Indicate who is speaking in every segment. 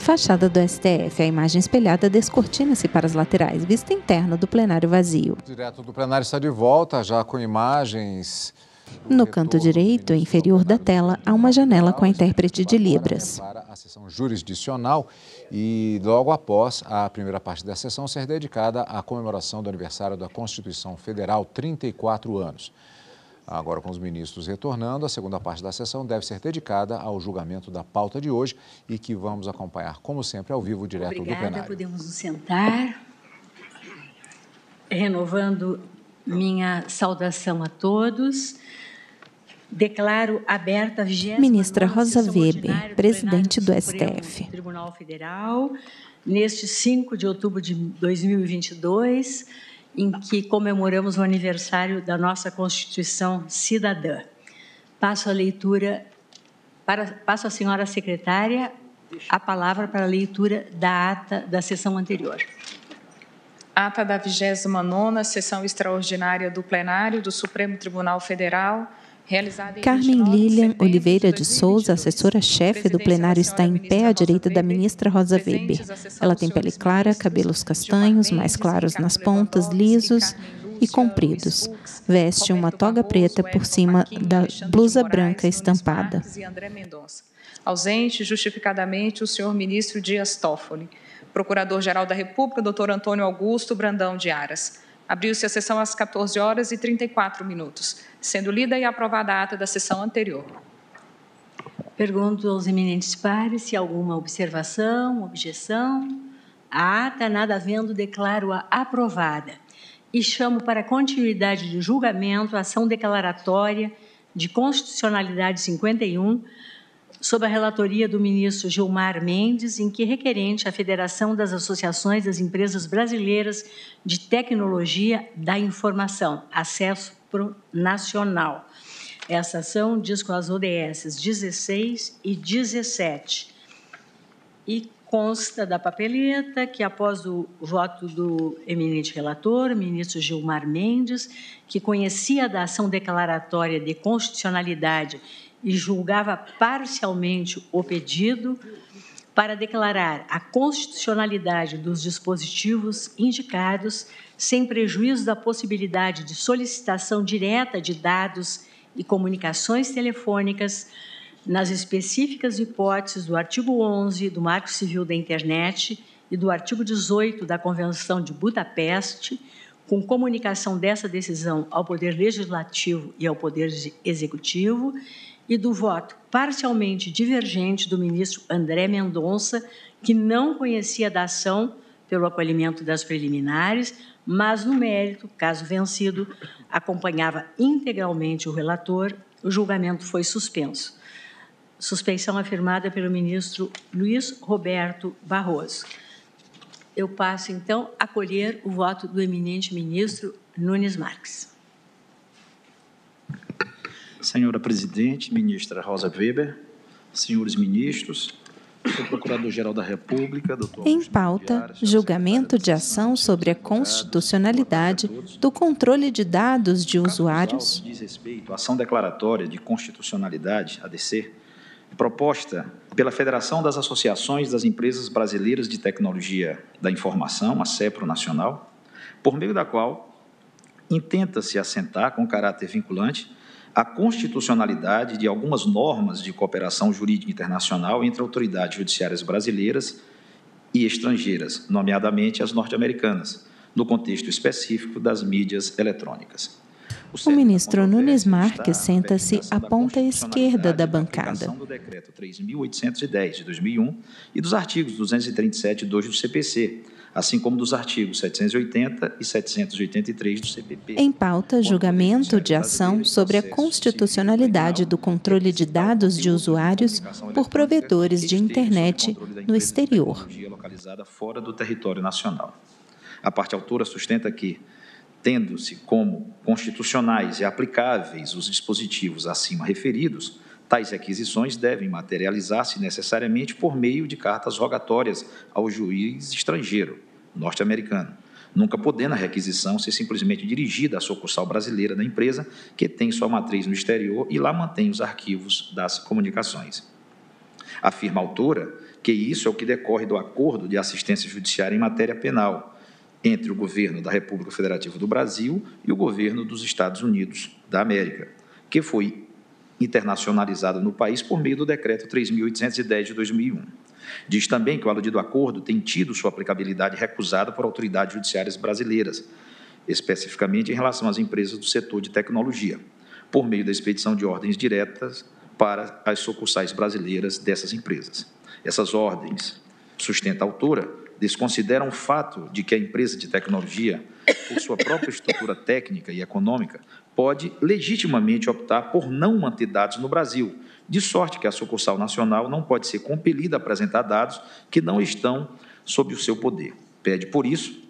Speaker 1: Fachada do STF. A imagem espelhada descortina-se para as laterais. Vista interna do plenário vazio.
Speaker 2: Direto do plenário está de volta, já com imagens.
Speaker 1: No canto direito inferior da tela, há uma janela com a intérprete de Libras.
Speaker 2: Para a sessão jurisdicional e logo após a primeira parte da sessão ser dedicada à comemoração do aniversário da Constituição Federal, 34 anos. Agora, com os ministros retornando, a segunda parte da sessão deve ser dedicada ao julgamento da pauta de hoje e que vamos acompanhar, como sempre, ao vivo, direto do plenário.
Speaker 3: Podemos nos sentar, renovando minha saudação a todos. Declaro aberta a 29ª
Speaker 1: Ministra Rosa
Speaker 3: sessão
Speaker 1: Weber,
Speaker 3: ordinária
Speaker 1: presidente do
Speaker 3: Supremo
Speaker 1: STF.
Speaker 3: Tribunal Federal, neste 5 de outubro de 2022, em que comemoramos o aniversário da nossa Constituição Cidadã. Passo à senhora secretária a palavra para a leitura da ata da sessão anterior.
Speaker 4: Ata da 29ª Sessão Extraordinária do Plenário do Supremo Tribunal Federal, realizada em
Speaker 1: Carmen
Speaker 4: 29 de
Speaker 1: Lilian
Speaker 4: setembro
Speaker 1: Oliveira
Speaker 4: de
Speaker 1: de Souza,
Speaker 4: 2022.
Speaker 1: assessora-chefe do plenário, está em pé à direita da ministra Rosa Weber. Ela tem pele clara, cabelos castanhos, mais claros nas pontas, lisos e compridos. Veste uma toga preta por cima da blusa branca estampada.
Speaker 4: Ausente, justificadamente, o senhor ministro Dias Toffoli. Procurador-Geral da República, doutor Antônio Augusto Brandão de Aras. Abriu-se a sessão às 14h34, sendo lida e aprovada a ata da sessão anterior.
Speaker 3: Pergunto aos eminentes pares se há alguma observação, objeção. A ata, nada havendo, declaro-a aprovada. E chamo para continuidade de julgamento a ação declaratória de constitucionalidade 51, sob a relatoria do ministro Gilmar Mendes, em que requerente a Federação das Associações das Empresas Brasileiras de Tecnologia da Informação, Acesso Nacional. Essa ação diz com as ODS 16 e 17. E consta da papeleta que, após o voto do eminente relator, ministro Gilmar Mendes, que conhecia da ação declaratória de constitucionalidade e julgava parcialmente o pedido, para declarar a constitucionalidade dos dispositivos indicados, sem prejuízo da possibilidade de solicitação direta de dados e comunicações telefônicas, nas específicas hipóteses do artigo 11 do Marco Civil da Internet e do artigo 18 da Convenção de Budapeste, com comunicação dessa decisão ao Poder Legislativo e ao Poder Executivo, e do voto parcialmente divergente do ministro André Mendonça, que não conhecia da ação pelo acolhimento das preliminares, mas, no mérito, caso vencido, acompanhava integralmente o relator, o julgamento foi suspenso. Suspeição afirmada pelo ministro Luiz Roberto Barroso. Eu passo, então, a colher o voto do eminente ministro Nunes Marques.
Speaker 5: Senhora Presidente, ministra Rosa Weber, senhores ministros, senhor Procurador-Geral da República, doutor...
Speaker 1: Em pauta, julgamento de ação sobre a constitucionalidade do controle de dados de usuários.
Speaker 5: Diz respeito à ação declaratória de constitucionalidade, ADC, proposta pela Federação das Associações das Empresas Brasileiras de Tecnologia da Informação, a CEPRO Nacional, por meio da qual intenta-se assentar com caráter vinculante a constitucionalidade de algumas normas de cooperação jurídica internacional entre autoridades judiciárias brasileiras e estrangeiras, nomeadamente as norte-americanas, no contexto específico das mídias eletrônicas.
Speaker 1: O ministro Nunes Marques senta-se à ponta esquerda da bancada.
Speaker 5: Do decreto 3.810 de 2001 e dos artigos 237 e 2 do CPC, assim como dos artigos 780 e 783 do CPP.
Speaker 1: Em pauta, julgamento de ação sobre a constitucionalidade do controle de dados de usuários por provedores de internet no exterior.
Speaker 5: Localizada fora do território nacional. A parte autora sustenta que, tendo-se como constitucionais e aplicáveis os dispositivos acima referidos, tais requisições devem materializar-se necessariamente por meio de cartas rogatórias ao juiz estrangeiro, norte-americano, nunca podendo a requisição ser simplesmente dirigida à sucursal brasileira da empresa, que tem sua matriz no exterior e lá mantém os arquivos das comunicações. Afirma a autora que isso é o que decorre do Acordo de Assistência Judiciária em Matéria Penal entre o Governo da República Federativa do Brasil e o Governo dos Estados Unidos da América, que foi internacionalizado no país por meio do Decreto 3.810 de 2001. Diz também que o aludido acordo tem tido sua aplicabilidade recusada por autoridades judiciárias brasileiras, especificamente em relação às empresas do setor de tecnologia, por meio da expedição de ordens diretas para as sucursais brasileiras dessas empresas. Essas ordens, sustenta a autora, desconsideram o fato de que a empresa de tecnologia, por sua própria estrutura técnica e econômica, pode legitimamente optar por não manter dados no Brasil, de sorte que a sucursal nacional não pode ser compelida a apresentar dados que não estão sob o seu poder. Pede, por isso,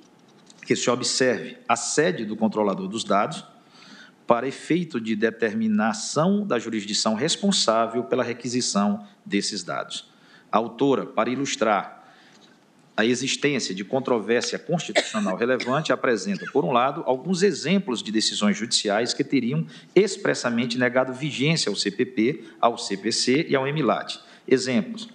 Speaker 5: que se observe a sede do controlador dos dados para efeito de determinação da jurisdição responsável pela requisição desses dados. A autora, para ilustrar a existência de controvérsia constitucional relevante, apresenta, por um lado, alguns exemplos de decisões judiciais que teriam expressamente negado vigência ao CPP, ao CPC e ao MLAT. Exemplos: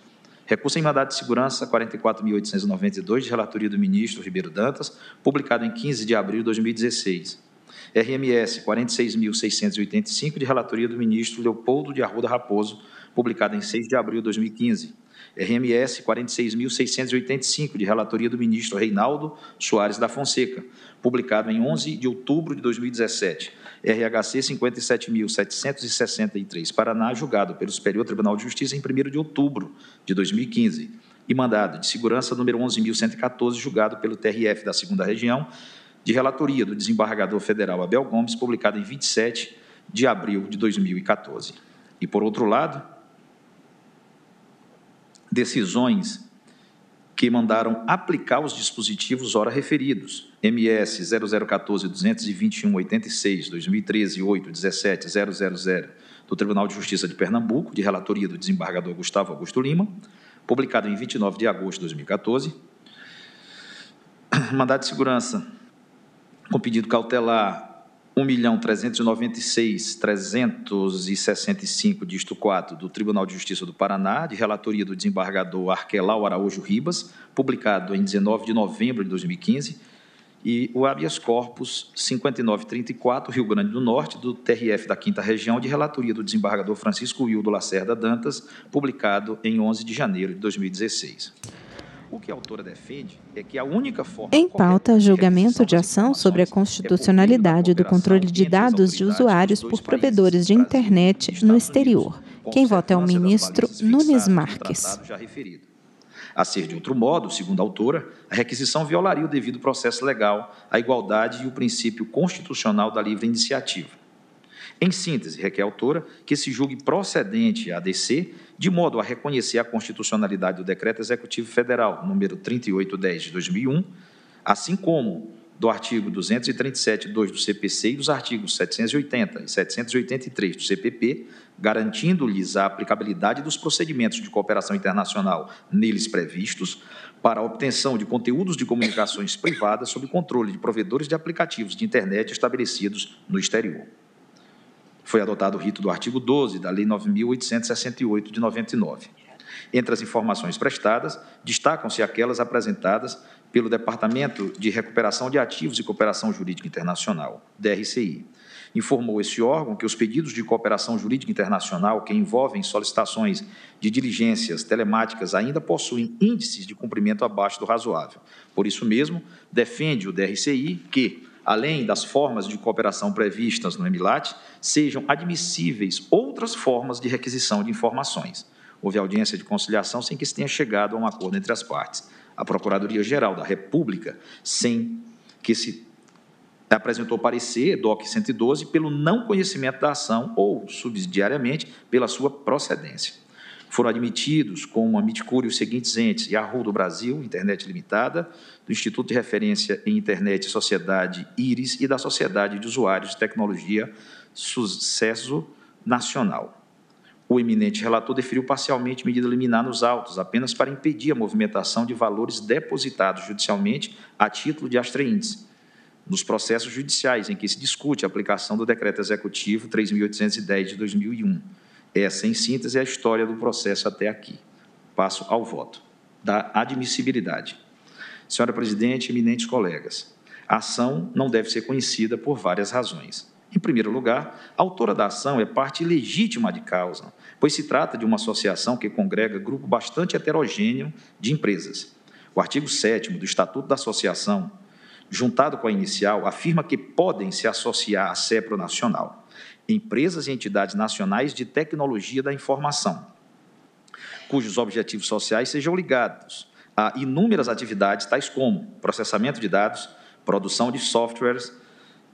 Speaker 5: recurso em mandado de segurança 44.892, de relatoria do ministro Ribeiro Dantas, publicado em 15 de abril de 2016. RMS 46.685, de relatoria do ministro Leopoldo de Arruda Raposo, publicado em 6 de abril de 2015. RMS 46.685, de relatoria do ministro Reinaldo Soares da Fonseca, publicado em 11 de outubro de 2017. RHC 57.763, Paraná, julgado pelo Superior Tribunal de Justiça em 1º de outubro de 2015. E mandado de segurança número 11.114, julgado pelo TRF da 2ª Região, de relatoria do desembargador federal Abel Gomes, publicado em 27 de abril de 2014. E, por outro lado, decisões que mandaram aplicar os dispositivos ora referidos, MS 0014-221-86, 2013, 8-17-000, do Tribunal de Justiça de Pernambuco, de relatoria do desembargador Gustavo Augusto Lima, publicado em 29 de agosto de 2014, mandado de segurança com pedido cautelar 1.396.365, dígito 4, do Tribunal de Justiça do Paraná, de relatoria do desembargador Arquelau Araújo Ribas, publicado em 19 de novembro de 2015, e o habeas corpus 5934, Rio Grande do Norte, do TRF da 5ª Região, de relatoria do desembargador Francisco Wildo Lacerda Dantas, publicado em 11 de janeiro de 2016. O que a autora defende é que a única forma...
Speaker 1: Em pauta, julgamento de ação sobre a constitucionalidade do controle de dados de usuários por provedores de internet no exterior. Quem vota é o ministro Nunes Marques.
Speaker 5: A ser de outro modo, segundo a autora, a requisição violaria o devido processo legal, a igualdade e o princípio constitucional da livre iniciativa. Em síntese, requer a autora que se julgue procedente a ADC, de modo a reconhecer a constitucionalidade do Decreto Executivo Federal, número 3810 de 2001, assim como do artigo 237.2 do CPC e dos artigos 780 e 783 do CPP, garantindo-lhes a aplicabilidade dos procedimentos de cooperação internacional neles previstos para a obtenção de conteúdos de comunicações privadas sob controle de provedores de aplicativos de internet estabelecidos no exterior. Foi adotado o rito do artigo 12 da Lei 9.868, de 99. Entre as informações prestadas, destacam-se aquelas apresentadas pelo Departamento de Recuperação de Ativos e Cooperação Jurídica Internacional, DRCI. Informou esse órgão que os pedidos de cooperação jurídica internacional que envolvem solicitações de diligências telemáticas ainda possuem índices de cumprimento abaixo do razoável. Por isso mesmo, defende o DRCI que, além das formas de cooperação previstas no MLAT, sejam admissíveis outras formas de requisição de informações. Houve audiência de conciliação sem que se tenha chegado a um acordo entre as partes. A Procuradoria-Geral da República, sem que se apresentou parecer, DOC 112, pelo não conhecimento da ação ou, subsidiariamente, pela sua procedência. Foram admitidos como admiticúria os seguintes entes: Yahoo do Brasil, Internet Limitada, do Instituto de Referência em Internet e Sociedade IRIS e da Sociedade de Usuários de Tecnologia Sucesso Nacional. O eminente relator deferiu parcialmente medida liminar nos autos, apenas para impedir a movimentação de valores depositados judicialmente a título de astreíndice, nos processos judiciais em que se discute a aplicação do Decreto Executivo 3.810 de 2001. Essa, em síntese, é a história do processo até aqui. Passo ao voto. da admissibilidade. Senhora Presidente, eminentes colegas, a ação não deve ser conhecida por várias razões. Em primeiro lugar, a autora da ação é parte legítima de causa, pois se trata de uma associação que congrega grupo bastante heterogêneo de empresas. O artigo 7º do Estatuto da Associação, juntado com a inicial, afirma que podem se associar à CEPRO Nacional empresas e entidades nacionais de tecnologia da informação, cujos objetivos sociais sejam ligados a inúmeras atividades, tais como processamento de dados, produção de softwares,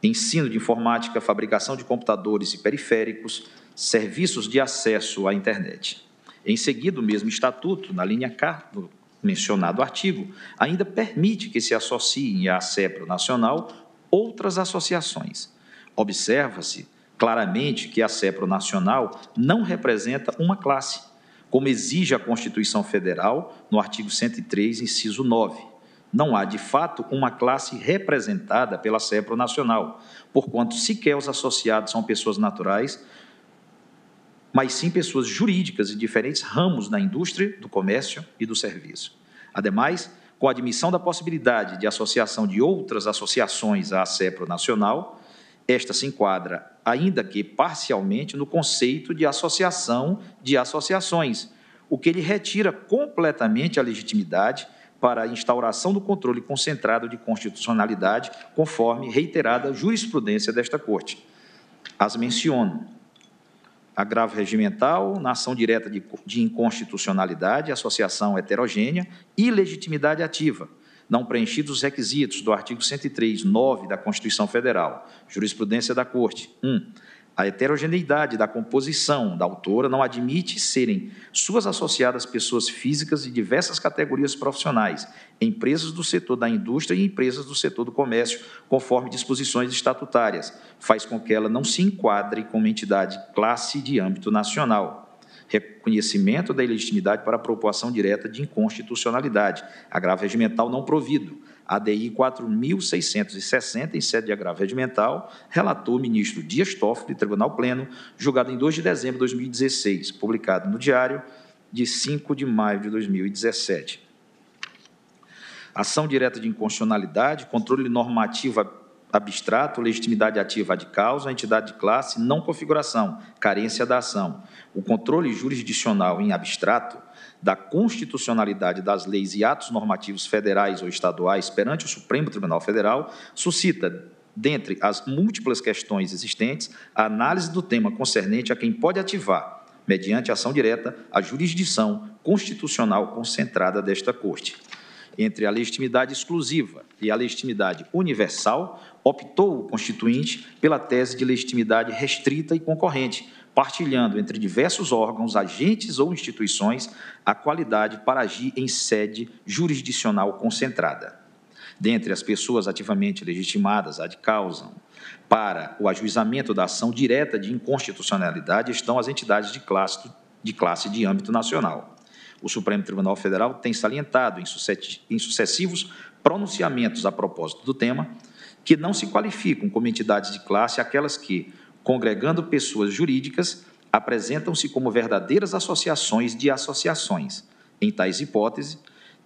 Speaker 5: ensino de informática, fabricação de computadores e periféricos, serviços de acesso à internet. Em seguida, o mesmo Estatuto, na linha K do mencionado artigo, ainda permite que se associem à CEPRO Nacional outras associações. Observa-se claramente que a CEPRO Nacional não representa uma classe, como exige a Constituição Federal no artigo 103, inciso 9. Não há, de fato, uma classe representada pela CEPRO Nacional, porquanto sequer os associados são pessoas naturais, mas sim pessoas jurídicas de diferentes ramos da indústria, do comércio e do serviço. Ademais, com a admissão da possibilidade de associação de outras associações à CEPRO Nacional, esta se enquadra, ainda que parcialmente, no conceito de associação de associações, o que lhe retira completamente a legitimidade para a instauração do controle concentrado de constitucionalidade, conforme reiterada jurisprudência desta Corte. As menciono: agravo regimental, na ação direta de inconstitucionalidade, associação heterogênea e legitimidade ativa, não preenchidos os requisitos do artigo 103, 9 da Constituição Federal. Jurisprudência da Corte. 1. A heterogeneidade da composição da autora não admite serem suas associadas pessoas físicas de diversas categorias profissionais, empresas do setor da indústria e empresas do setor do comércio, conforme disposições estatutárias, faz com que ela não se enquadre como entidade classe de âmbito nacional. Reconhecimento da ilegitimidade para a proposta direta de inconstitucionalidade, agravo regimental não provido, ADI 4.660, em sede de agravo regimental, relator o ministro Dias Toffoli, Tribunal Pleno, julgado em 2 de dezembro de 2016, publicado no Diário de 5 de maio de 2017. Ação direta de inconstitucionalidade, controle normativo abstrato, legitimidade ativa de causa, entidade de classe, não configuração, carência da ação. O controle jurisdicional em abstrato da constitucionalidade das leis e atos normativos federais ou estaduais perante o Supremo Tribunal Federal suscita, dentre as múltiplas questões existentes, a análise do tema concernente a quem pode ativar, mediante ação direta, a jurisdição constitucional concentrada desta Corte. Entre a legitimidade exclusiva e a legitimidade universal, optou o Constituinte pela tese de legitimidade restrita e concorrente, partilhando entre diversos órgãos, agentes ou instituições a qualidade para agir em sede jurisdicional concentrada. Dentre as pessoas ativamente legitimadas ad causam para o ajuizamento da ação direta de inconstitucionalidade estão as entidades de classe de âmbito nacional. O Supremo Tribunal Federal tem salientado em sucessivos pronunciamentos a propósito do tema que não se qualificam como entidades de classe aquelas que, congregando pessoas jurídicas, apresentam-se como verdadeiras associações de associações. Em tais hipóteses,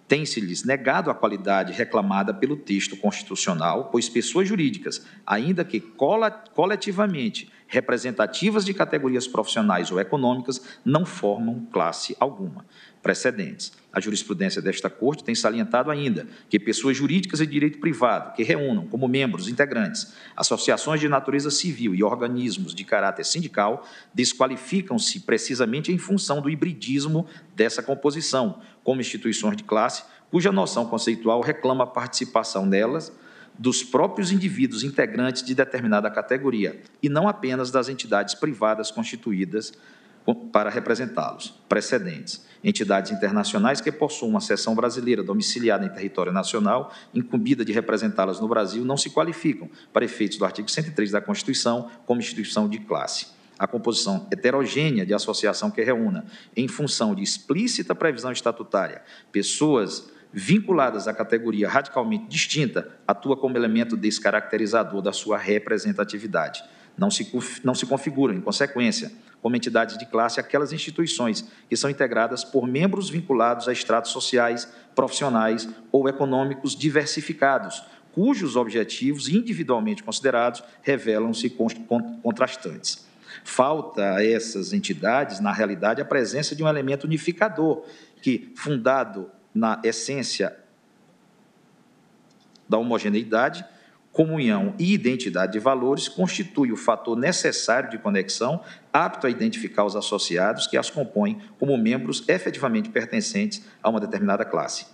Speaker 5: tem-se-lhes negado a qualidade reclamada pelo texto constitucional, pois pessoas jurídicas, ainda que coletivamente representativas de categorias profissionais ou econômicas, não formam classe alguma. Precedentes. A jurisprudência desta Corte tem salientado ainda que pessoas jurídicas de direito privado que reúnam como membros integrantes associações de natureza civil e organismos de caráter sindical desqualificam-se precisamente em função do hibridismo dessa composição, como instituições de classe, cuja noção conceitual reclama a participação nelas dos próprios indivíduos integrantes de determinada categoria, e não apenas das entidades privadas constituídas para representá-los. Precedentes. Entidades internacionais que possuam uma seção brasileira domiciliada em território nacional, incumbida de representá-las no Brasil, não se qualificam, para efeitos do artigo 103 da Constituição, como instituição de classe. A composição heterogênea de associação que reúna, em função de explícita previsão estatutária, pessoas vinculadas à categoria radicalmente distinta, atua como elemento descaracterizador da sua representatividade. Não se configuram, em consequência, como entidades de classe aquelas instituições que são integradas por membros vinculados a estratos sociais, profissionais ou econômicos diversificados, cujos objetivos, individualmente considerados, revelam-se contrastantes. Falta a essas entidades, na realidade, a presença de um elemento unificador que, fundado na essência da homogeneidade, comunhão e identidade de valores, constitui o fator necessário de conexão, apto a identificar os associados que as compõem como membros efetivamente pertencentes a uma determinada classe.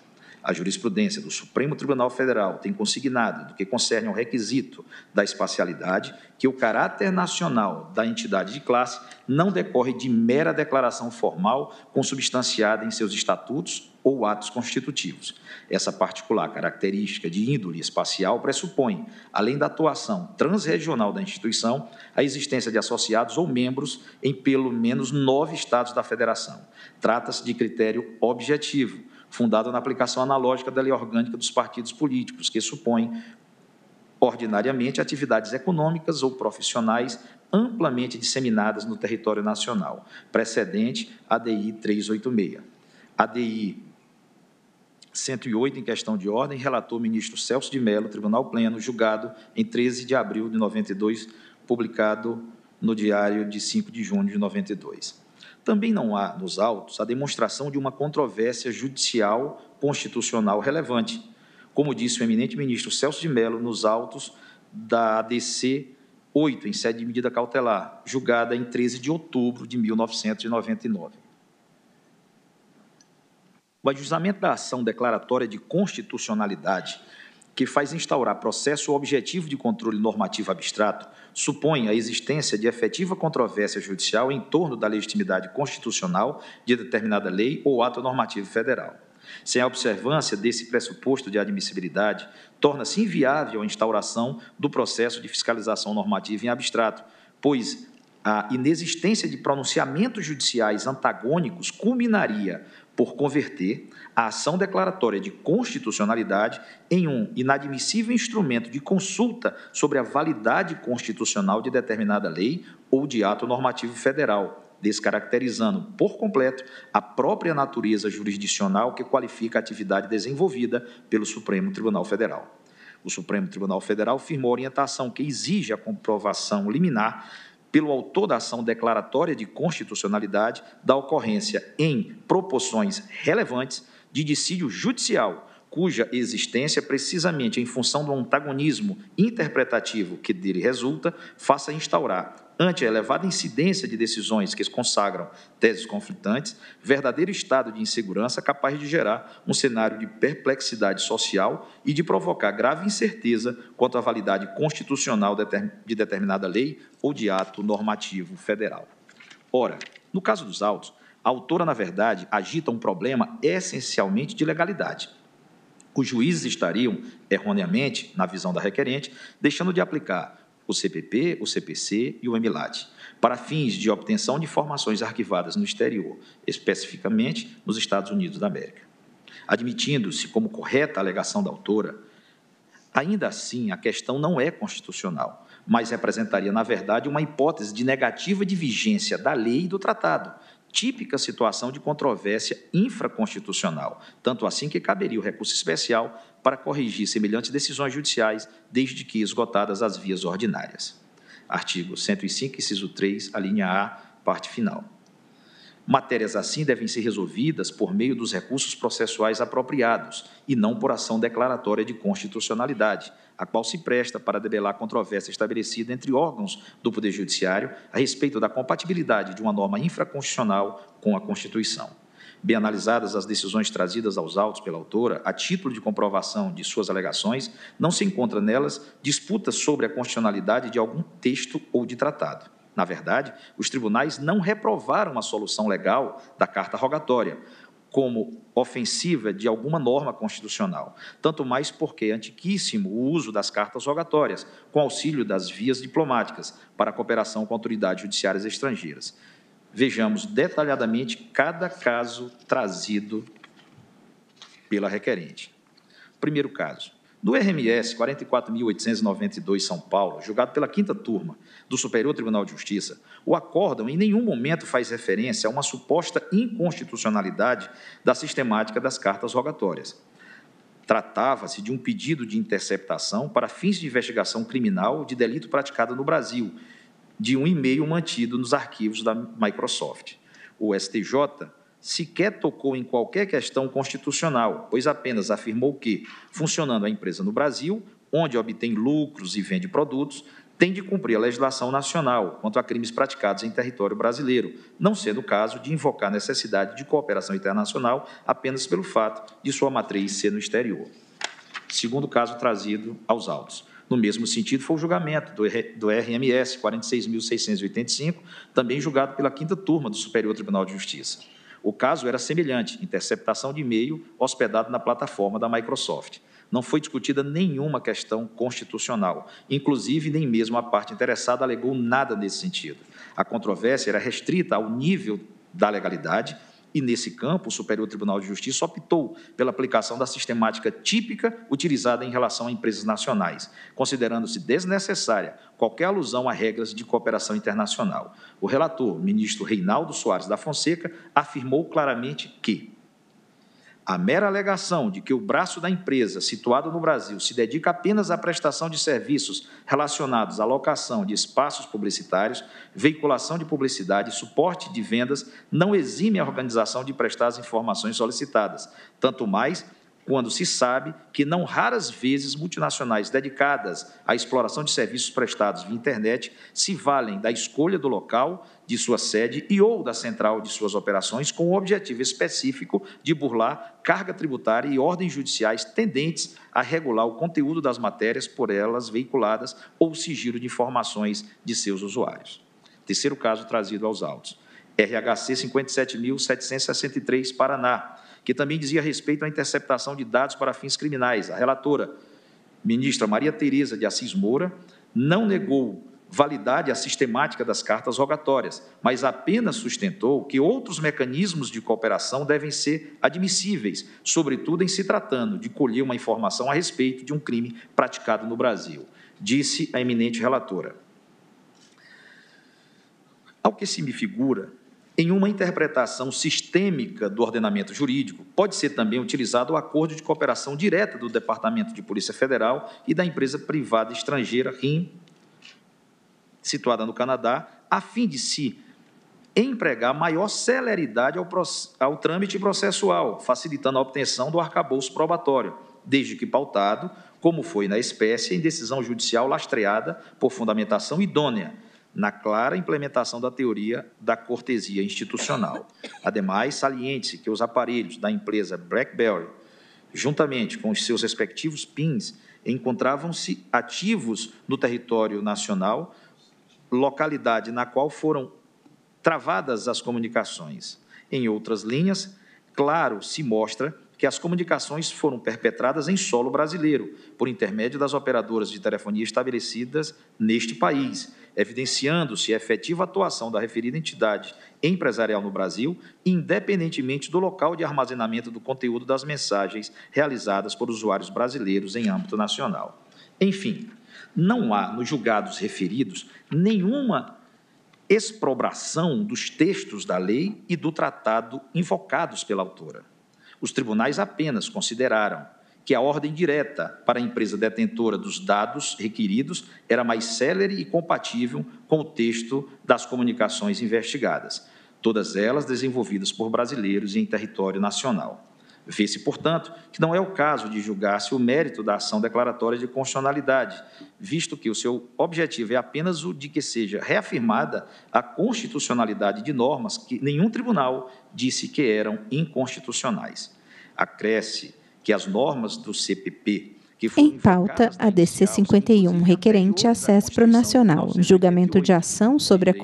Speaker 5: A jurisprudência do Supremo Tribunal Federal tem consignado, do que concerne ao requisito da espacialidade, que o caráter nacional da entidade de classe não decorre de mera declaração formal consubstanciada em seus estatutos ou atos constitutivos. Essa particular característica de índole espacial pressupõe, além da atuação transregional da instituição, a existência de associados ou membros em pelo menos 9 estados da federação. Trata-se de critério objetivo, fundado na aplicação analógica da lei orgânica dos partidos políticos, que supõe, ordinariamente, atividades econômicas ou profissionais amplamente disseminadas no território nacional, precedente ADI 386. ADI 108, em questão de ordem, relator ministro Celso de Mello, Tribunal Pleno, julgado em 13 de abril de 92, publicado no Diário de 5 de junho de 92. Também não há, nos autos, a demonstração de uma controvérsia judicial constitucional relevante, como disse o eminente ministro Celso de Mello nos autos da ADC 8, em sede de medida cautelar, julgada em 13 de outubro de 1999. O ajuizamento da ação declaratória de constitucionalidade, que faz instaurar processo objetivo de controle normativo abstrato, supõe a existência de efetiva controvérsia judicial em torno da legitimidade constitucional de determinada lei ou ato normativo federal. Sem a observância desse pressuposto de admissibilidade, torna-se inviável a instauração do processo de fiscalização normativa em abstrato, pois a inexistência de pronunciamentos judiciais antagônicos culminaria por converter a ação declaratória de constitucionalidade em um inadmissível instrumento de consulta sobre a validade constitucional de determinada lei ou de ato normativo federal, descaracterizando por completo a própria natureza jurisdicional que qualifica a atividade desenvolvida pelo Supremo Tribunal Federal. O Supremo Tribunal Federal firmou a orientação que exige a comprovação liminar pelo autor da ação declaratória de constitucionalidade da ocorrência em proporções relevantes de dissídio judicial, cuja existência, precisamente em função do antagonismo interpretativo que dele resulta, faça instaurar, ante a elevada incidência de decisões que consagram teses conflitantes, verdadeiro estado de insegurança capaz de gerar um cenário de perplexidade social e de provocar grave incerteza quanto à validade constitucional de determinada lei ou de ato normativo federal. Ora, no caso dos autos, a autora, na verdade, agita um problema essencialmente de legalidade. Os juízes estariam, erroneamente, na visão da requerente, deixando de aplicar o CPP, o CPC e o EMILAT, para fins de obtenção de informações arquivadas no exterior, especificamente nos Estados Unidos da América. Admitindo-se como correta a alegação da autora, ainda assim a questão não é constitucional, mas representaria, na verdade, uma hipótese de negativa de vigência da lei e do tratado, típica situação de controvérsia infraconstitucional, tanto assim que caberia o recurso especial para corrigir semelhantes decisões judiciais, desde que esgotadas as vias ordinárias. Artigo 105, inciso 3, a linha A, parte final. Matérias assim devem ser resolvidas por meio dos recursos processuais apropriados e não por ação declaratória de constitucionalidade, a qual se presta para debelar a controvérsia estabelecida entre órgãos do Poder Judiciário a respeito da compatibilidade de uma norma infraconstitucional com a Constituição. Bem analisadas as decisões trazidas aos autos pela autora, a título de comprovação de suas alegações, não se encontra nelas disputa sobre a constitucionalidade de algum texto ou de tratado. Na verdade, os tribunais não reprovaram a solução legal da carta rogatória como ofensiva de alguma norma constitucional, tanto mais porque é antiquíssimo o uso das cartas rogatórias, com auxílio das vias diplomáticas, para a cooperação com autoridades judiciárias estrangeiras. Vejamos detalhadamente cada caso trazido pela requerente. Primeiro caso, Do RMS 44.892 São Paulo, julgado pela 5ª turma do Superior Tribunal de Justiça, o acórdão em nenhum momento faz referência a uma suposta inconstitucionalidade da sistemática das cartas rogatórias. Tratava-se de um pedido de interceptação para fins de investigação criminal de delito praticado no Brasil, de um e-mail mantido nos arquivos da Microsoft. O STJ sequer tocou em qualquer questão constitucional, pois apenas afirmou que, funcionando a empresa no Brasil, onde obtém lucros e vende produtos, tem de cumprir a legislação nacional quanto a crimes praticados em território brasileiro, não sendo o caso de invocar necessidade de cooperação internacional apenas pelo fato de sua matriz ser no exterior. Segundo caso trazido aos autos. No mesmo sentido, foi o julgamento do RMS 46.685, também julgado pela 5ª turma do Superior Tribunal de Justiça. O caso era semelhante, interceptação de e-mail hospedado na plataforma da Microsoft. Não foi discutida nenhuma questão constitucional, inclusive nem mesmo a parte interessada alegou nada nesse sentido. A controvérsia era restrita ao nível da legalidade e, nesse campo, o Superior Tribunal de Justiça optou pela aplicação da sistemática típica utilizada em relação a empresas nacionais, considerando-se desnecessária qualquer alusão a regras de cooperação internacional. O relator, ministro Reinaldo Soares da Fonseca, afirmou claramente que a mera alegação de que o braço da empresa, situado no Brasil, se dedica apenas à prestação de serviços relacionados à locação de espaços publicitários, veiculação de publicidade e suporte de vendas, não exime a organização de prestar as informações solicitadas, tanto mais quando se sabe que não raras vezes multinacionais dedicadas à exploração de serviços prestados via internet se valem da escolha do local de sua sede e ou da central de suas operações com o objetivo específico de burlar carga tributária e ordens judiciais tendentes a regular o conteúdo das matérias por elas veiculadas ou o sigilo de informações de seus usuários. Terceiro caso trazido aos autos. RHC 57.763, Paraná, que também dizia respeito à interceptação de dados para fins criminais. A relatora, ministra Maria Tereza de Assis Moura, não negou validade à sistemática das cartas rogatórias, mas apenas sustentou que outros mecanismos de cooperação devem ser admissíveis, sobretudo em se tratando de colher uma informação a respeito de um crime praticado no Brasil, disse a eminente relatora. Ao que se me figura, em uma interpretação sistêmica do ordenamento jurídico, pode ser também utilizado o acordo de cooperação direta do Departamento de Polícia Federal e da empresa privada estrangeira RIM, situada no Canadá, a fim de se empregar maior celeridade ao trâmite processual, facilitando a obtenção do arcabouço probatório, desde que pautado, como foi na espécie, em decisão judicial lastreada por fundamentação idônea, na clara implementação da teoria da cortesia institucional. Ademais, saliente-se que os aparelhos da empresa BlackBerry, juntamente com os seus respectivos PINs, encontravam-se ativos no território nacional, localidade na qual foram travadas as comunicações. Em outras linhas, claro se mostra que as comunicações foram perpetradas em solo brasileiro, por intermédio das operadoras de telefonia estabelecidas neste país, evidenciando-se a efetiva atuação da referida entidade empresarial no Brasil, independentemente do local de armazenamento do conteúdo das mensagens realizadas por usuários brasileiros em âmbito nacional. Enfim, não há, nos julgados referidos, nenhuma exprobração dos textos da lei e do tratado invocados pela autora. Os tribunais apenas consideraram que a ordem direta para a empresa detentora dos dados requeridos era mais célere e compatível com o texto das comunicações investigadas, todas elas desenvolvidas por brasileiros em território nacional. Vê-se, portanto, que não é o caso de julgar-se o mérito da ação declaratória de constitucionalidade, visto que o seu objetivo é apenas o de que seja reafirmada a constitucionalidade de normas que nenhum tribunal disse que eram inconstitucionais. Acresce que as normas do CPP
Speaker 1: em pauta, a DC 51, requerente a CESPRO Nacional, julgamento de ação sobre a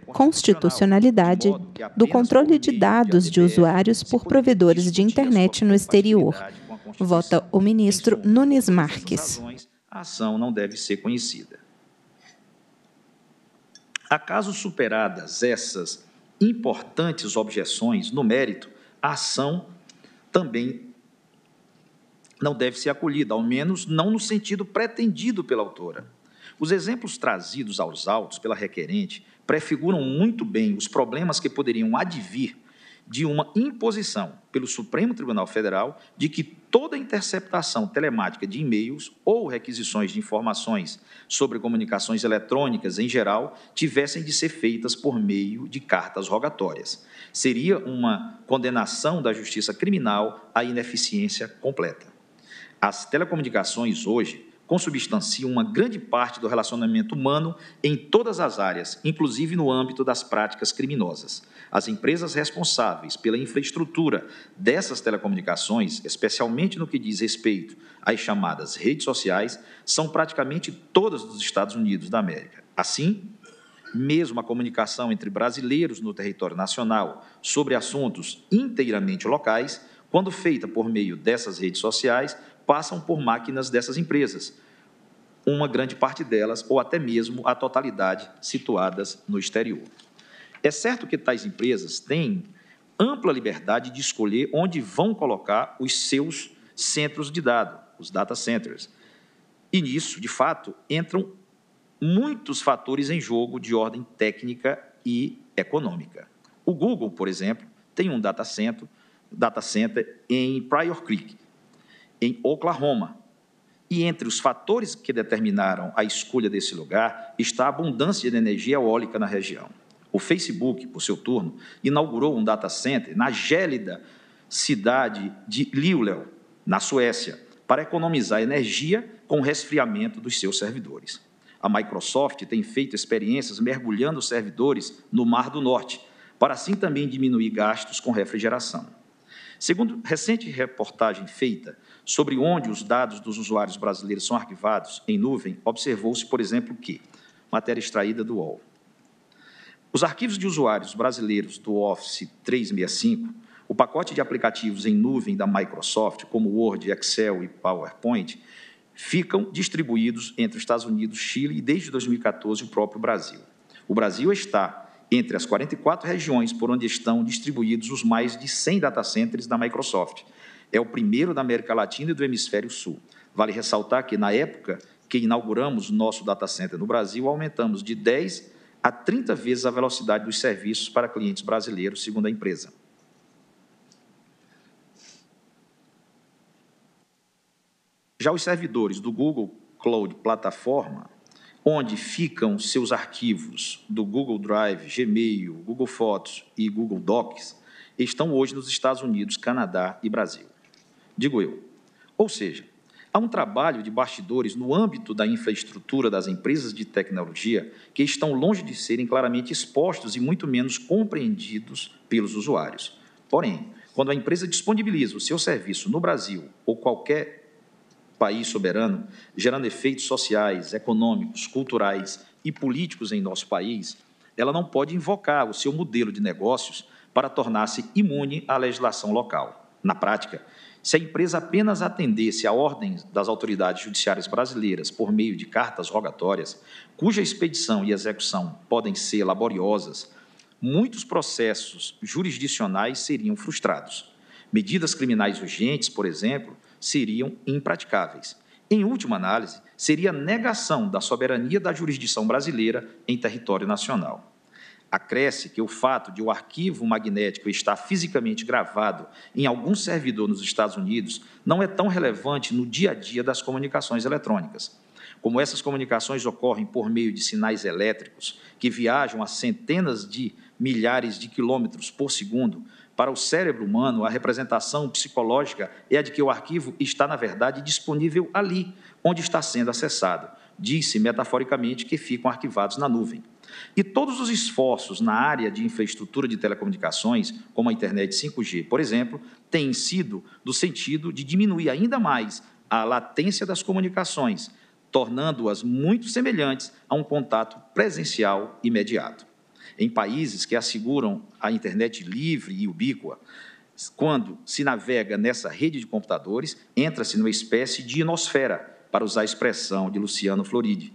Speaker 1: constitucionalidade do controle de dados de usuários por provedores de internet no exterior. Vota o ministro Nunes Marques.
Speaker 5: A ação não deve ser conhecida. Acaso superadas essas importantes objeções no mérito, a ação também não deve ser acolhida, ao menos não no sentido pretendido pela autora. Os exemplos trazidos aos autos pela requerente prefiguram muito bem os problemas que poderiam advir de uma imposição pelo Supremo Tribunal Federal de que toda interceptação telemática de e-mails ou requisições de informações sobre comunicações eletrônicas em geral tivessem de ser feitas por meio de cartas rogatórias. Seria uma condenação da justiça criminal à ineficiência completa. As telecomunicações hoje consubstanciam uma grande parte do relacionamento humano em todas as áreas, inclusive no âmbito das práticas criminosas. As empresas responsáveis pela infraestrutura dessas telecomunicações, especialmente no que diz respeito às chamadas redes sociais, são praticamente todas dos Estados Unidos da América. Assim, mesmo a comunicação entre brasileiros no território nacional sobre assuntos inteiramente locais, quando feita por meio dessas redes sociais, passam por máquinas dessas empresas, uma grande parte delas, ou até mesmo a totalidade, situadas no exterior. É certo que tais empresas têm ampla liberdade de escolher onde vão colocar os seus centros de dados, os data centers. E nisso, de fato, entram muitos fatores em jogo de ordem técnica e econômica. O Google, por exemplo, tem um data center em Pryor Creek, em Oklahoma. E entre os fatores que determinaram a escolha desse lugar está a abundância de energia eólica na região. O Facebook, por seu turno, inaugurou um data center na gélida cidade de Luleå, na Suécia, para economizar energia com o resfriamento dos seus servidores. A Microsoft tem feito experiências mergulhando servidores no Mar do Norte, para assim também diminuir gastos com refrigeração. Segundo recente reportagem feita sobre onde os dados dos usuários brasileiros são arquivados em nuvem, observou-se, por exemplo, que, matéria extraída do UOL, os arquivos de usuários brasileiros do Office 365, o pacote de aplicativos em nuvem da Microsoft, como Word, Excel e PowerPoint, ficam distribuídos entre os Estados Unidos, Chile e, desde 2014, o próprio Brasil. O Brasil está entre as 44 regiões por onde estão distribuídos os mais de 100 data centers da Microsoft. É o primeiro da América Latina e do Hemisfério Sul. Vale ressaltar que, na época que inauguramos o nosso data center no Brasil, aumentamos de 10 a 30 vezes a velocidade dos serviços para clientes brasileiros, segundo a empresa. Já os servidores do Google Cloud Plataforma, onde ficam seus arquivos do Google Drive, Gmail, Google Fotos e Google Docs, estão hoje nos Estados Unidos, Canadá e Brasil. Digo eu. Ou seja, há um trabalho de bastidores no âmbito da infraestrutura das empresas de tecnologia que estão longe de serem claramente expostos e muito menos compreendidos pelos usuários. Porém, quando a empresa disponibiliza o seu serviço no Brasil ou qualquer país soberano, gerando efeitos sociais, econômicos, culturais e políticos em nosso país, ela não pode invocar o seu modelo de negócios para tornar-se imune à legislação local. Na prática, se a empresa apenas atendesse a ordens das autoridades judiciárias brasileiras por meio de cartas rogatórias, cuja expedição e execução podem ser laboriosas, muitos processos jurisdicionais seriam frustrados. Medidas criminais urgentes, por exemplo, seriam impraticáveis. Em última análise, seria a negação da soberania da jurisdição brasileira em território nacional. Acresce que o fato de o arquivo magnético estar fisicamente gravado em algum servidor nos Estados Unidos não é tão relevante no dia a dia das comunicações eletrônicas. Como essas comunicações ocorrem por meio de sinais elétricos que viajam a centenas de milhares de quilômetros por segundo, para o cérebro humano, a representação psicológica é a de que o arquivo está, na verdade, disponível ali, onde está sendo acessado. Diz-se, metaforicamente, que ficam arquivados na nuvem. E todos os esforços na área de infraestrutura de telecomunicações, como a internet 5G, por exemplo, têm sido do sentido de diminuir ainda mais a latência das comunicações, tornando-as muito semelhantes a um contato presencial imediato. Em países que asseguram a internet livre e ubíqua, quando se navega nessa rede de computadores, entra-se numa espécie de ionosfera, para usar a expressão de Luciano Floridi,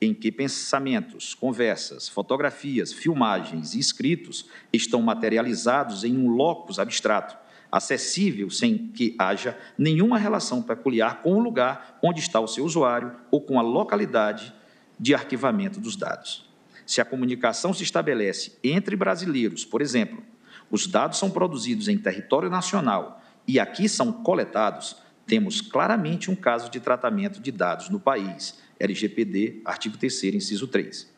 Speaker 5: em que pensamentos, conversas, fotografias, filmagens e escritos estão materializados em um locus abstrato, acessível sem que haja nenhuma relação peculiar com o lugar onde está o seu usuário ou com a localidade de arquivamento dos dados. Se a comunicação se estabelece entre brasileiros, por exemplo, os dados são produzidos em território nacional e aqui são coletados, temos claramente um caso de tratamento de dados no país, LGPD, artigo 3º, inciso 3.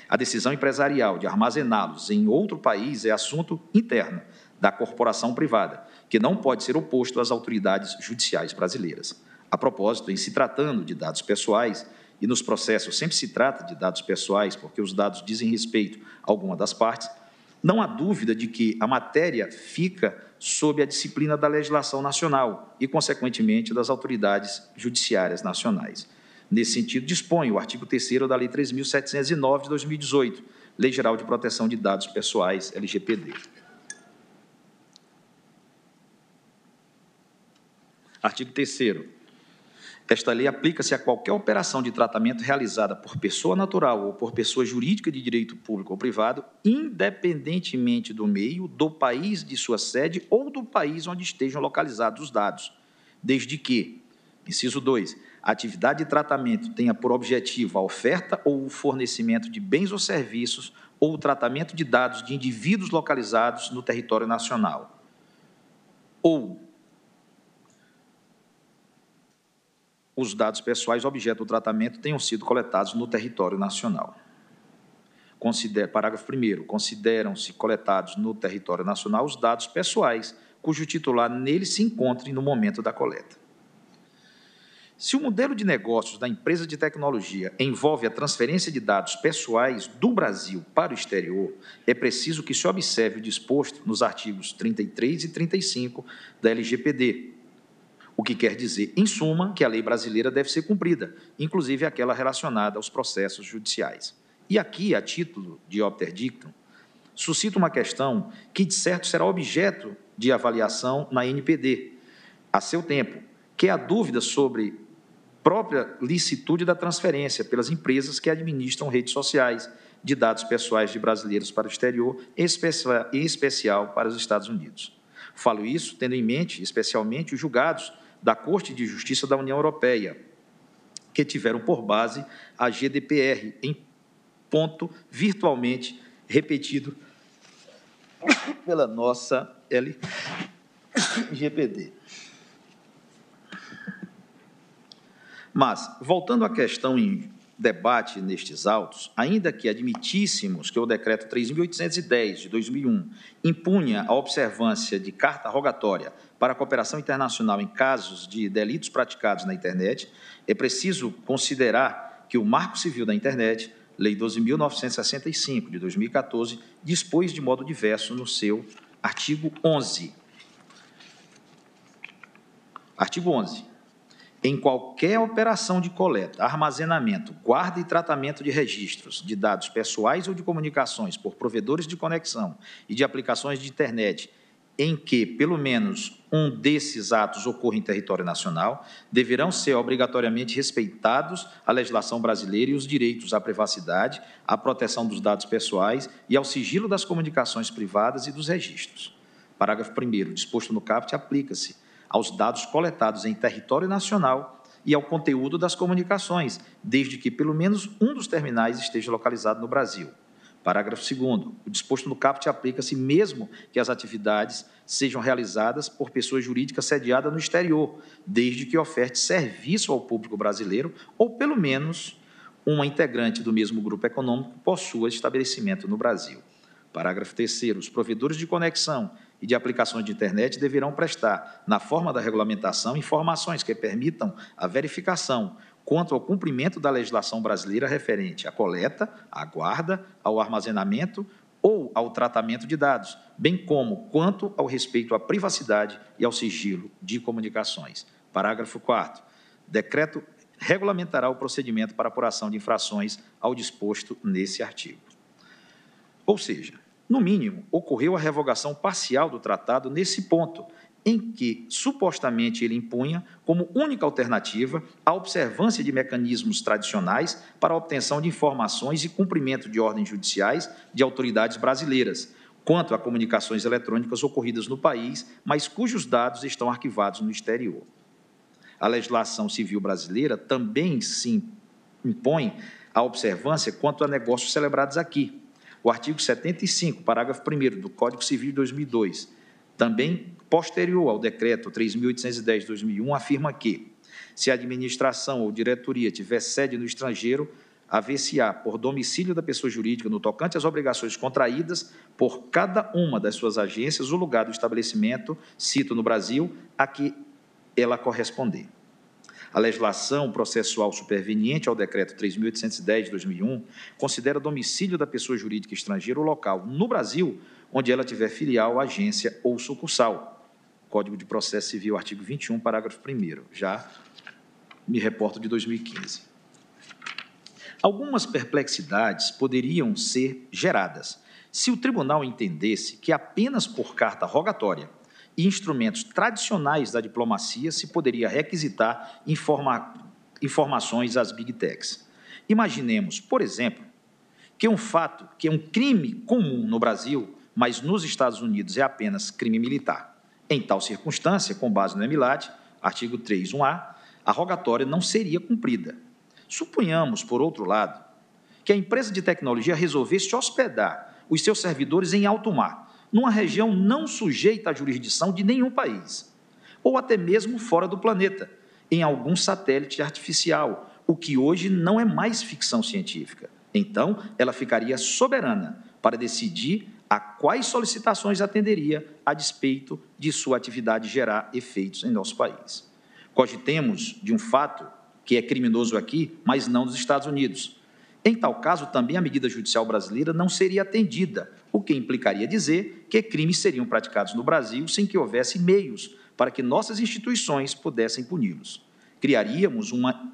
Speaker 5: A decisão empresarial de armazená-los em outro país é assunto interno da corporação privada, que não pode ser oposto às autoridades judiciais brasileiras. A propósito, em se tratando de dados pessoais, e nos processos sempre se trata de dados pessoais, porque os dados dizem respeito a alguma das partes, não há dúvida de que a matéria fica sob a disciplina da legislação nacional e, consequentemente, das autoridades judiciárias nacionais. Nesse sentido, dispõe o artigo 3º da Lei 3.709 de 2018, Lei Geral de Proteção de Dados Pessoais, LGPD. Artigo 3º. Esta lei aplica-se a qualquer operação de tratamento realizada por pessoa natural ou por pessoa jurídica de direito público ou privado, independentemente do meio, do país de sua sede ou do país onde estejam localizados os dados, desde que, inciso 2, a atividade de tratamento tenha por objetivo a oferta ou o fornecimento de bens ou serviços ou o tratamento de dados de indivíduos localizados no território nacional, ou os dados pessoais objeto do tratamento tenham sido coletados no território nacional. Parágrafo 1º. Consideram-se coletados no território nacional os dados pessoais, cujo titular nele se encontre no momento da coleta. Se o modelo de negócios da empresa de tecnologia envolve a transferência de dados pessoais do Brasil para o exterior, é preciso que se observe o disposto nos artigos 33 e 35 da LGPD, o que quer dizer, em suma, que a lei brasileira deve ser cumprida, inclusive aquela relacionada aos processos judiciais. E aqui, a título de obter dictum, suscita uma questão que, de certo, será objeto de avaliação na NPD, a seu tempo, que é a dúvida sobre própria licitude da transferência pelas empresas que administram redes sociais de dados pessoais de brasileiros para o exterior, em especial para os Estados Unidos. Falo isso tendo em mente, especialmente, os julgados da Corte de Justiça da União Europeia, que tiveram por base a GDPR, em ponto virtualmente repetido pela nossa LGPD. Mas, voltando à questão em debate nestes autos, ainda que admitíssemos que o Decreto 3.810, de 2001, impunha a observância de carta rogatória para a cooperação internacional em casos de delitos praticados na internet, é preciso considerar que o Marco Civil da Internet, Lei 12.965, de 2014, dispôs de modo diverso no seu artigo 11. Artigo 11. Em qualquer operação de coleta, armazenamento, guarda e tratamento de registros de dados pessoais ou de comunicações por provedores de conexão e de aplicações de internet em que, pelo menos, um desses atos ocorra em território nacional, deverão ser obrigatoriamente respeitados a legislação brasileira e os direitos à privacidade, à proteção dos dados pessoais e ao sigilo das comunicações privadas e dos registros. Parágrafo 1º. Disposto no caput, aplica-se aos dados coletados em território nacional e ao conteúdo das comunicações, desde que pelo menos um dos terminais esteja localizado no Brasil. Parágrafo 2º. O disposto no caput aplica-se mesmo que as atividades sejam realizadas por pessoa jurídica sediada no exterior, desde que oferte serviço ao público brasileiro ou, pelo menos, uma integrante do mesmo grupo econômico possua estabelecimento no Brasil. Parágrafo 3º. Os provedores de conexão e de aplicações de internet deverão prestar, na forma da regulamentação, informações que permitam a verificação quanto ao cumprimento da legislação brasileira referente à coleta, à guarda, ao armazenamento ou ao tratamento de dados, bem como quanto ao respeito à privacidade e ao sigilo de comunicações. Parágrafo 4º. Decreto regulamentará o procedimento para apuração de infrações ao disposto nesse artigo. Ou seja, no mínimo, ocorreu a revogação parcial do tratado nesse ponto, em que, supostamente, ele impunha, como única alternativa, a observância de mecanismos tradicionais para a obtenção de informações e cumprimento de ordens judiciais de autoridades brasileiras, quanto a comunicações eletrônicas ocorridas no país, mas cujos dados estão arquivados no exterior. A legislação civil brasileira também se impõe a observância quanto a negócios celebrados aqui. O artigo 75, parágrafo 1º do Código Civil de 2002, também posterior ao Decreto 3.810 de 2001, afirma que, se a administração ou diretoria tiver sede no estrangeiro, haver-se-á por domicílio da pessoa jurídica no tocante às obrigações contraídas por cada uma das suas agências o lugar do estabelecimento, cito no Brasil, a que ela corresponder. A legislação processual superveniente ao Decreto 3.810 de 2001 considera domicílio da pessoa jurídica estrangeira o local no Brasil onde ela tiver filial, agência ou sucursal. Código de Processo Civil, artigo 21, parágrafo 1º. Já me reporto de 2015. Algumas perplexidades poderiam ser geradas se o tribunal entendesse que apenas por carta rogatória e instrumentos tradicionais da diplomacia se poderia requisitar informações às Big Techs. Imaginemos, por exemplo, que um fato, que é um crime comum no Brasil, mas nos Estados Unidos é apenas crime militar. Em tal circunstância, com base no EMILAT, artigo 3.1a, a rogatória não seria cumprida. Suponhamos, por outro lado, que a empresa de tecnologia resolvesse hospedar os seus servidores em alto mar, numa região não sujeita à jurisdição de nenhum país, ou até mesmo fora do planeta, em algum satélite artificial, o que hoje não é mais ficção científica. Então, ela ficaria soberana para decidir a quais solicitações atenderia a despeito de sua atividade gerar efeitos em nosso país. Cogitemos de um fato que é criminoso aqui, mas não nos Estados Unidos. Em tal caso, também a medida judicial brasileira não seria atendida, o que implicaria dizer que crimes seriam praticados no Brasil sem que houvesse meios para que nossas instituições pudessem puni-los. Criaríamos uma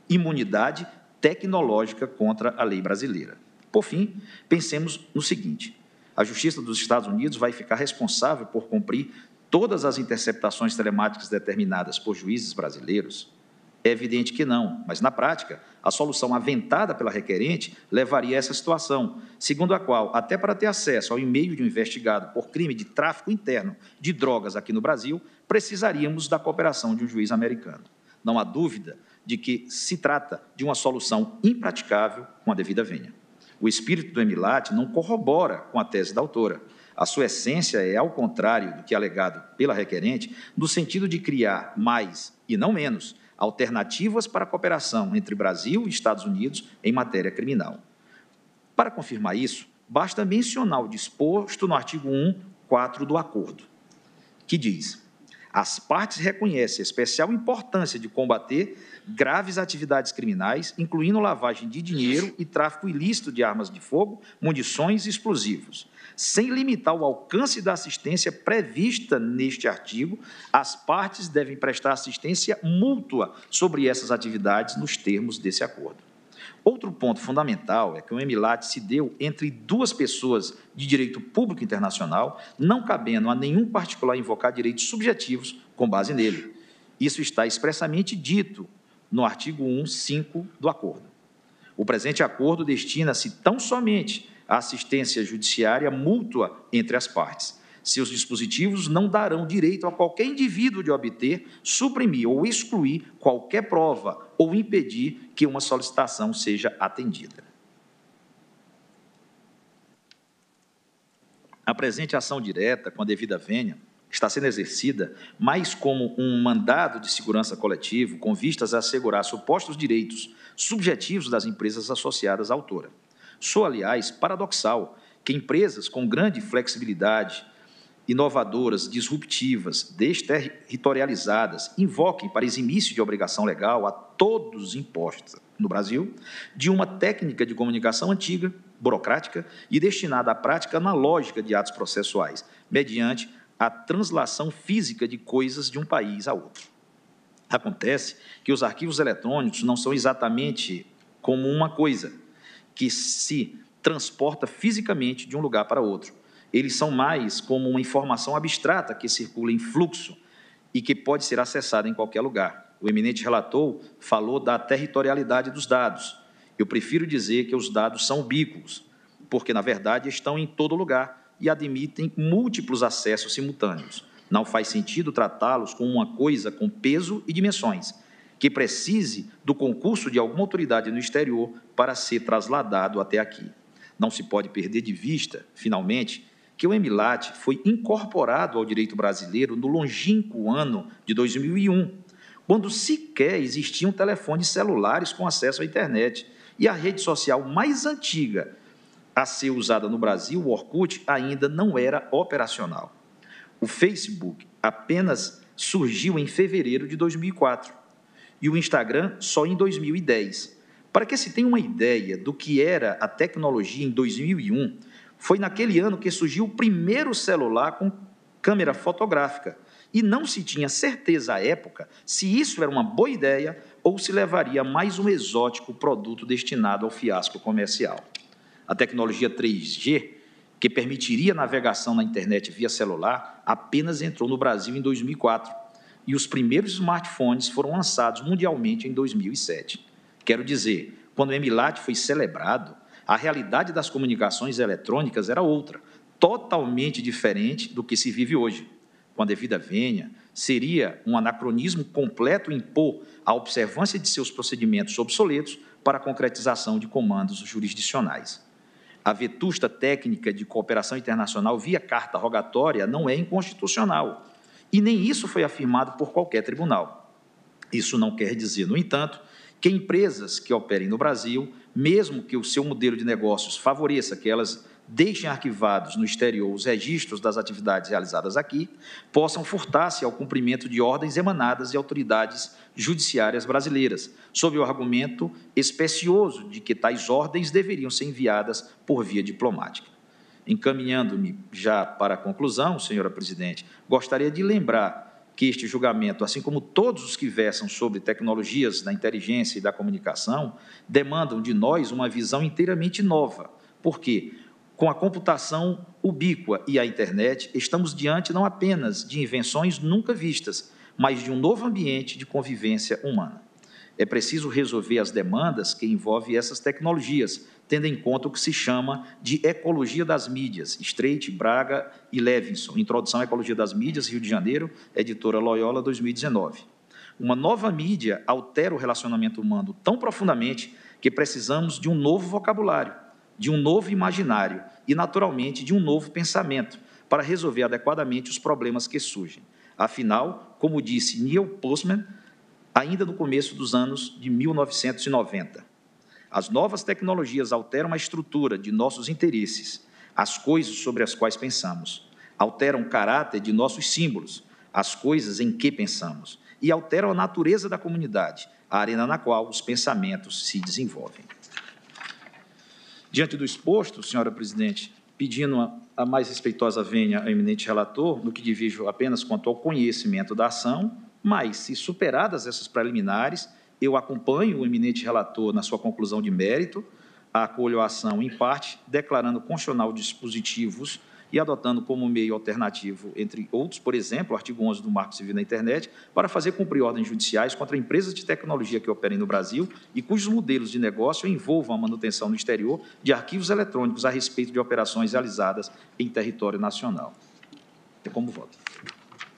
Speaker 5: imunidade tecnológica contra a lei brasileira. Por fim, pensemos no seguinte: a Justiça dos Estados Unidos vai ficar responsável por cumprir todas as interceptações telemáticas determinadas por juízes brasileiros? É evidente que não, mas, na prática, a solução aventada pela requerente levaria a essa situação, segundo a qual, até para ter acesso ao e-mail de um investigado por crime de tráfico interno de drogas aqui no Brasil, precisaríamos da cooperação de um juiz americano. Não há dúvida de que se trata de uma solução impraticável com a devida vênia. O espírito do EMILAT não corrobora com a tese da autora. A sua essência é, ao contrário do que alegado pela requerente, no sentido de criar mais, e não menos, alternativas para a cooperação entre Brasil e Estados Unidos em matéria criminal. Para confirmar isso, basta mencionar o disposto no artigo 1.4 do acordo, que diz: as partes reconhecem a especial importância de combater graves atividades criminais, incluindo lavagem de dinheiro e tráfico ilícito de armas de fogo, munições e explosivos. Sem limitar o alcance da assistência prevista neste artigo, as partes devem prestar assistência mútua sobre essas atividades nos termos desse acordo. Outro ponto fundamental é que o EMILAT se deu entre duas pessoas de direito público internacional, não cabendo a nenhum particular invocar direitos subjetivos com base nele. Isso está expressamente dito no artigo 1.5 do acordo. O presente acordo destina-se tão somente à assistência judiciária mútua entre as partes. Seus dispositivos não darão direito a qualquer indivíduo de obter, suprimir ou excluir qualquer prova ou impedir que uma solicitação seja atendida. A presente ação direta, com a devida vênia, está sendo exercida mais como um mandado de segurança coletivo com vistas a assegurar supostos direitos subjetivos das empresas associadas à autora. Soa, aliás, paradoxal que empresas com grande flexibilidade, inovadoras, disruptivas, desterritorializadas, invoquem para eximir-se de obrigação legal a todos impostos no Brasil de uma técnica de comunicação antiga, burocrática e destinada à prática analógica de atos processuais, mediante a translação física de coisas de um país a outro. Acontece que os arquivos eletrônicos não são exatamente como uma coisa que se transporta fisicamente de um lugar para outro. Eles são mais como uma informação abstrata que circula em fluxo e que pode ser acessada em qualquer lugar. O eminente relator falou da territorialidade dos dados. Eu prefiro dizer que os dados são ubíquos, porque, na verdade, estão em todo lugar, e admitem múltiplos acessos simultâneos. Não faz sentido tratá-los como uma coisa com peso e dimensões, que precise do concurso de alguma autoridade no exterior para ser trasladado até aqui. Não se pode perder de vista, finalmente, que o EMILAT foi incorporado ao direito brasileiro no longínquo ano de 2001, quando sequer existiam telefones celulares com acesso à internet, e a rede social mais antiga a ser usada no Brasil, o Orkut, ainda não era operacional. O Facebook apenas surgiu em fevereiro de 2004 e o Instagram só em 2010. Para que se tenha uma ideia do que era a tecnologia em 2001, foi naquele ano que surgiu o primeiro celular com câmera fotográfica e não se tinha certeza à época se isso era uma boa ideia ou se levaria a mais um exótico produto destinado ao fiasco comercial. A tecnologia 3G, que permitiria navegação na internet via celular, apenas entrou no Brasil em 2004 e os primeiros smartphones foram lançados mundialmente em 2007. Quero dizer, quando o EMILAT foi celebrado, a realidade das comunicações eletrônicas era outra, totalmente diferente do que se vive hoje. Com a devida vênia, seria um anacronismo completo impor a observância de seus procedimentos obsoletos para a concretização de comandos jurisdicionais. A vetusta técnica de cooperação internacional via carta rogatória não é inconstitucional, e nem isso foi afirmado por qualquer tribunal. Isso não quer dizer, no entanto, que empresas que operem no Brasil, mesmo que o seu modelo de negócios favoreça que elas deixem arquivados no exterior os registros das atividades realizadas aqui, possam furtar-se ao cumprimento de ordens emanadas de autoridades judiciárias brasileiras, sob o argumento especioso de que tais ordens deveriam ser enviadas por via diplomática. Encaminhando-me já para a conclusão, senhora presidente, gostaria de lembrar que este julgamento, assim como todos os que versam sobre tecnologias da inteligência e da comunicação, demandam de nós uma visão inteiramente nova, porque, com a computação ubíqua e a internet, estamos diante não apenas de invenções nunca vistas, mas de um novo ambiente de convivência humana. É preciso resolver as demandas que envolvem essas tecnologias, tendo em conta o que se chama de ecologia das mídias, Streit, Braga e Levinson, Introdução à Ecologia das Mídias, Rio de Janeiro, editora Loyola, 2019. Uma nova mídia altera o relacionamento humano tão profundamente que precisamos de um novo vocabulário, de um novo imaginário e, naturalmente, de um novo pensamento para resolver adequadamente os problemas que surgem. Afinal, como disse Neil Postman, ainda no começo dos anos de 1990, as novas tecnologias alteram a estrutura de nossos interesses, as coisas sobre as quais pensamos, alteram o caráter de nossos símbolos, as coisas em que pensamos, e alteram a natureza da comunidade, a arena na qual os pensamentos se desenvolvem. Diante do exposto, senhora presidente, pedindo a mais respeitosa vênia ao eminente relator, no que divijo apenas quanto ao conhecimento da ação, mas, se superadas essas preliminares, eu acompanho o eminente relator na sua conclusão de mérito, acolho a ação em parte, declarando constitucional dispositivos e adotando como meio alternativo, entre outros, por exemplo, o artigo 11 do Marco Civil da Internet, para fazer cumprir ordens judiciais contra empresas de tecnologia que operem no Brasil e cujos modelos de negócio envolvam a manutenção no exterior de arquivos eletrônicos a respeito de operações realizadas em território nacional. É como voto.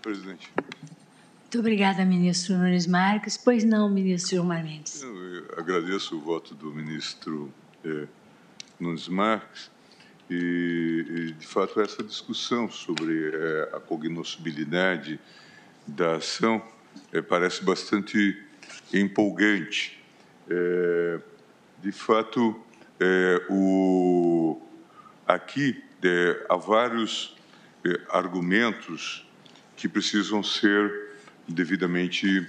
Speaker 6: Presidente.
Speaker 3: Muito obrigada, ministro Nunes Marques. Pois não, ministro Gilmar Mendes.
Speaker 6: Eu agradeço o voto do ministro Nunes Marques e, de fato, essa discussão sobre a cognoscibilidade da ação parece bastante empolgante. De fato, aqui há vários argumentos que precisam ser devidamente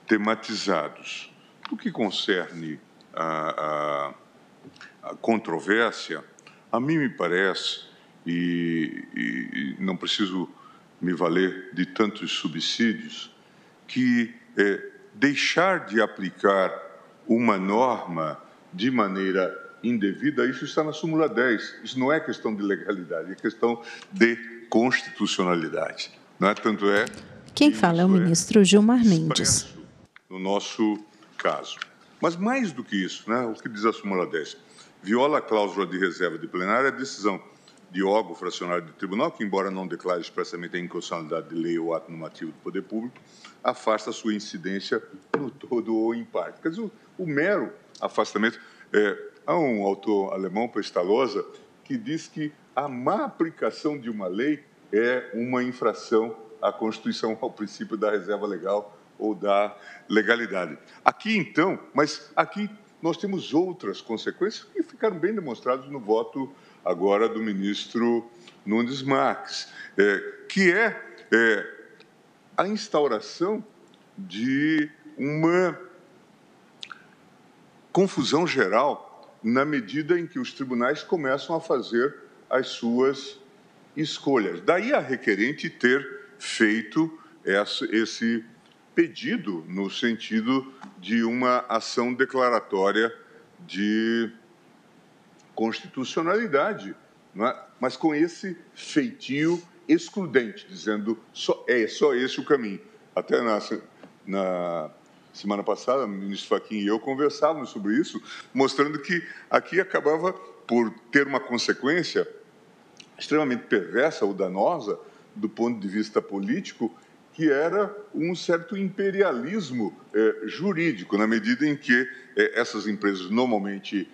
Speaker 6: tematizados. No que concerne a controvérsia, a mim me parece, e não preciso me valer de tantos subsídios, que deixar de aplicar uma norma de maneira indevida, isso está na súmula 10. Isso não é questão de legalidade, é questão de constitucionalidade. Não é? Tanto é...
Speaker 1: Quem fala é o ministro Gilmar Mendes.
Speaker 6: No nosso caso. Mas mais do que isso, né, o que diz a súmula 10? Viola a cláusula de reserva de plenário a decisão de órgão fracionário do tribunal, que, embora não declare expressamente a inconstitucionalidade de lei ou ato normativo do poder público, afasta a sua incidência no todo ou em parte. Quer dizer, o mero afastamento... há um autor alemão, Pestalozza, que diz que a má aplicação de uma lei é uma infração à Constituição, ao princípio da reserva legal ou da legalidade. Aqui, então, mas aqui nós temos outras consequências que ficaram bem demonstradas no voto agora do ministro Nunes Marques, que é a instauração de uma confusão geral na medida em que os tribunais começam a fazer as suas escolhas. Daí a requerente ter feito esse pedido no sentido de uma ação declaratória de constitucionalidade, não é? Mas com esse feitio excludente, dizendo só esse o caminho. Até na semana passada, o ministro Fachin e eu conversávamos sobre isso, mostrando que aqui acabava por ter uma consequência extremamente perversa ou danosa do ponto de vista político, que era um certo imperialismo jurídico, na medida em que essas empresas normalmente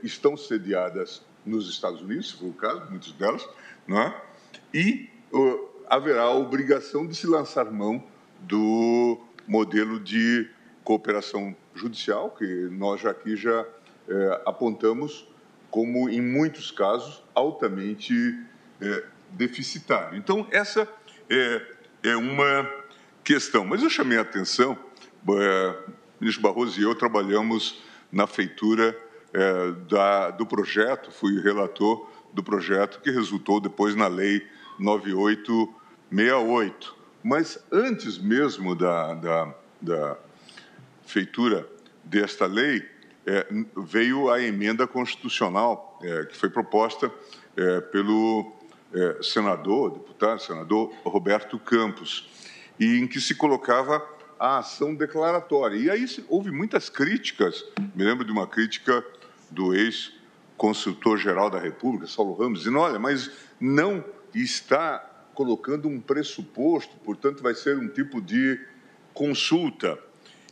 Speaker 6: estão sediadas nos Estados Unidos, se for o caso, muitas delas, não é? E haverá a obrigação de se lançar mão do modelo de cooperação judicial, que nós aqui já apontamos como, em muitos casos, altamente deficitário. Então, essa é uma questão. Mas eu chamei a atenção, o ministro Barroso e eu trabalhamos na feitura do projeto, fui relator do projeto que resultou depois na Lei 9868. Mas antes mesmo da feitura desta lei, veio a emenda constitucional que foi proposta pelo deputado senador Roberto Campos, e em que se colocava a ação declaratória. E aí houve muitas críticas, me lembro de uma crítica do ex-consultor-geral da República, Saulo Ramos, dizendo, olha, mas não está colocando um pressuposto, portanto vai ser um tipo de consulta.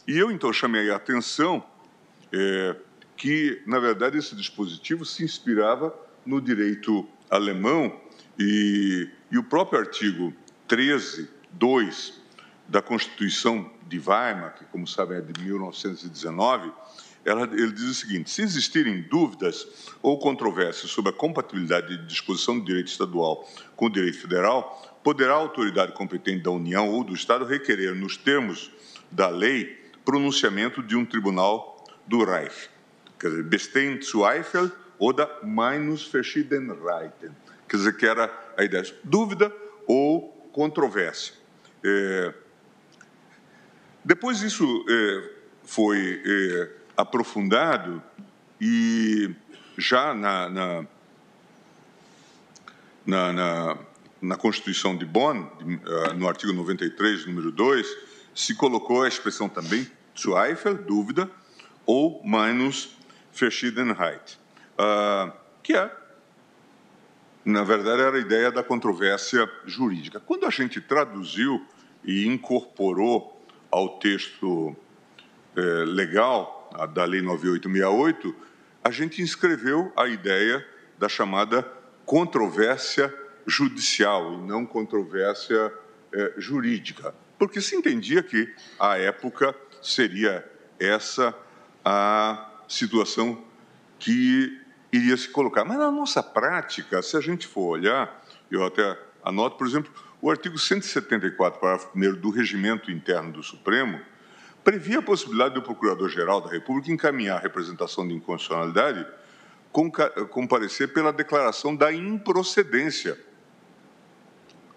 Speaker 6: E eu, então, chamei a atenção que, na verdade, esse dispositivo se inspirava no direito alemão e o próprio artigo 13.2 da Constituição de Weimar, que, como sabem, é de 1919, ele diz o seguinte: se existirem dúvidas ou controvérsias sobre a compatibilidade de disposição do direito estadual com o direito federal, poderá a autoridade competente da União ou do Estado requerer, nos termos da lei, pronunciamento de um tribunal do Reich. Quer dizer, bestehen Zweifel oder Meinungsverschiedenheiten. Quer dizer, que era a ideia de dúvida ou controvérsia. Depois isso foi aprofundado e já na Constituição de Bonn, no artigo 93, número 2, se colocou a expressão também Zweifel, dúvida, ou Meinungsverschiedenheit, que na verdade, era a ideia da controvérsia jurídica. Quando a gente traduziu e incorporou ao texto legal da Lei 9868, a gente inscreveu a ideia da chamada controvérsia judicial e não controvérsia jurídica, porque se entendia que, à época, seria essa a situação que iria se colocar. Mas na nossa prática, se a gente for olhar, eu até anoto, por exemplo, o artigo 174, parágrafo 1º do Regimento Interno do Supremo, previa a possibilidade do Procurador-Geral da República encaminhar a representação de inconstitucionalidade comparecer pela declaração da improcedência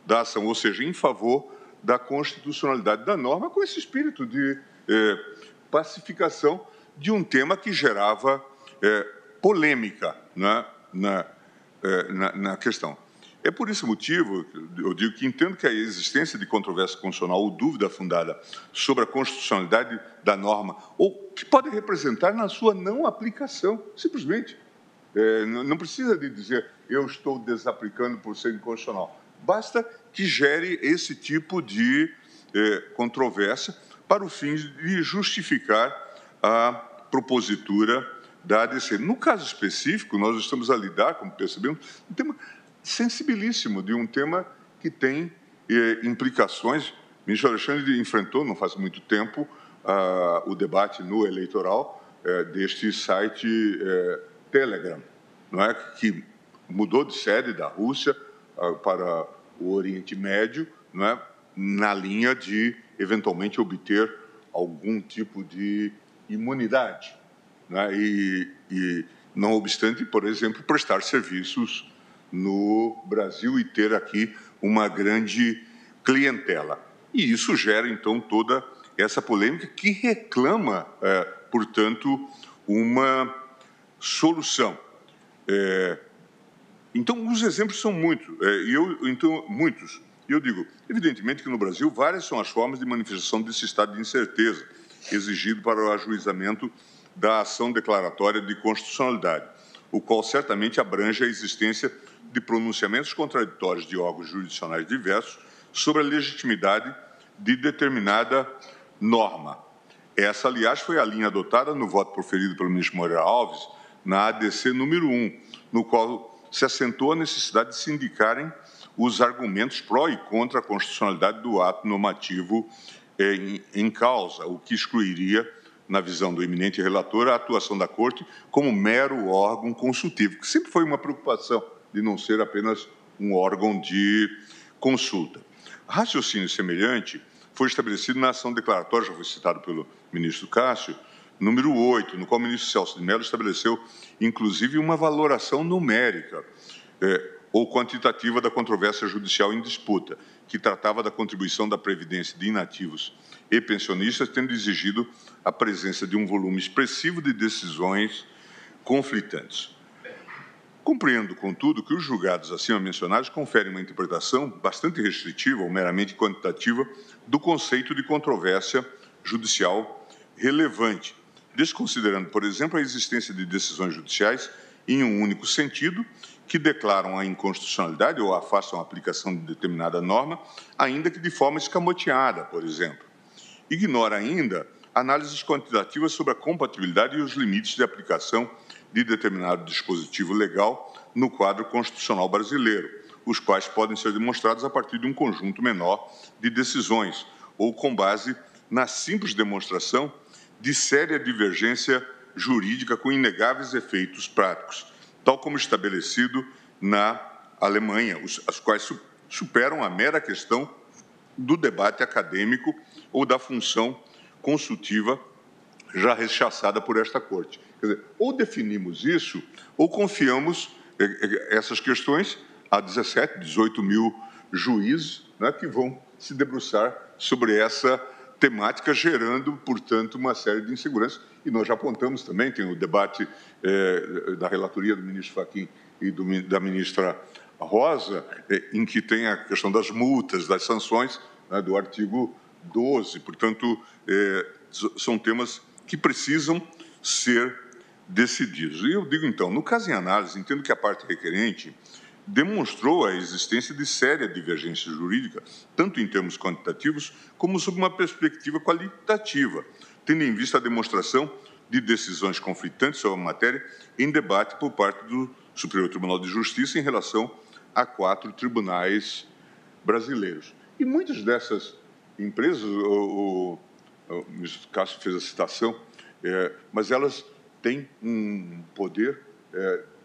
Speaker 6: da ação, ou seja, em favor da constitucionalidade da norma, com esse espírito de pacificação de um tema que gerava polêmica na questão. É por esse motivo, eu digo que entendo que a existência de controvérsia constitucional ou dúvida fundada sobre a constitucionalidade da norma, ou que pode representar na sua não aplicação, simplesmente, Não precisa de dizer eu estou desaplicando por ser inconstitucional. Basta que gere esse tipo de controvérsia para o fim de justificar a propositura da ADC. No caso específico, nós estamos a lidar, como percebemos, um tema sensibilíssimo, de um tema que tem implicações. O ministro Alexandre enfrentou, não faz muito tempo, o debate no eleitoral deste site Telegram, não é? Que mudou de sede da Rússia para o Oriente Médio, não é? Na linha de, eventualmente, obter algum tipo de imunidade, né? E, não obstante, por exemplo, prestar serviços no Brasil e ter aqui uma grande clientela. E isso gera, então, toda essa polêmica que reclama, portanto, uma solução. Então, os exemplos são muitos. Muitos. E eu digo, evidentemente que no Brasil várias são as formas de manifestação desse estado de incerteza exigido para o ajuizamento da ação declaratória de constitucionalidade, o qual certamente abrange a existência de pronunciamentos contraditórios de órgãos jurisdicionais diversos sobre a legitimidade de determinada norma. Essa, aliás, foi a linha adotada no voto proferido pelo ministro Moreira Alves na ADC número 1, no qual se assentou a necessidade de se indicarem os argumentos pró e contra a constitucionalidade do ato normativo em causa, o que excluiria, na visão do eminente relator, a atuação da Corte como mero órgão consultivo, que sempre foi uma preocupação de não ser apenas um órgão de consulta. Raciocínio semelhante foi estabelecido na ação declaratória, já foi citado pelo ministro Cássio, número 8, no qual o ministro Celso de Mello estabeleceu, inclusive, uma valoração numérica ou quantitativa da controvérsia judicial em disputa, que tratava da contribuição da Previdência de inativos e pensionistas, tendo exigido a presença de um volume expressivo de decisões conflitantes. Compreendo, contudo, que os julgados acima mencionados conferem uma interpretação bastante restritiva ou meramente quantitativa do conceito de controvérsia judicial relevante, desconsiderando, por exemplo, a existência de decisões judiciais em um único sentido, que declaram a inconstitucionalidade ou afastam a aplicação de determinada norma, ainda que de forma escamoteada, por exemplo. Ignora ainda análises quantitativas sobre a compatibilidade e os limites de aplicação de determinado dispositivo legal no quadro constitucional brasileiro, os quais podem ser demonstrados a partir de um conjunto menor de decisões, ou com base na simples demonstração de séria divergência jurídica com inegáveis efeitos práticos, tal como estabelecido na Alemanha, as quais superam a mera questão do debate acadêmico ou da função consultiva já rechaçada por esta Corte. Quer dizer, ou definimos isso, ou confiamos essas questões a 17, 18 mil juízes, né, que vão se debruçar sobre essa temática, gerando, portanto, uma série de inseguranças. E nós já apontamos também, tem o debate da relatoria do ministro Fachin e da ministra Rosa, em que tem a questão das multas, das sanções, né, do artigo 12. Portanto, são temas que precisam ser decididos. E eu digo, então, no caso em análise, entendo que a parte requerente demonstrou a existência de séria divergência jurídica, tanto em termos quantitativos, como sob uma perspectiva qualitativa, tendo em vista a demonstração de decisões conflitantes sobre a matéria em debate por parte do Superior Tribunal de Justiça em relação a 4 tribunais brasileiros. E muitas dessas empresas, o ministro Cássio fez a citação, mas elas têm um poder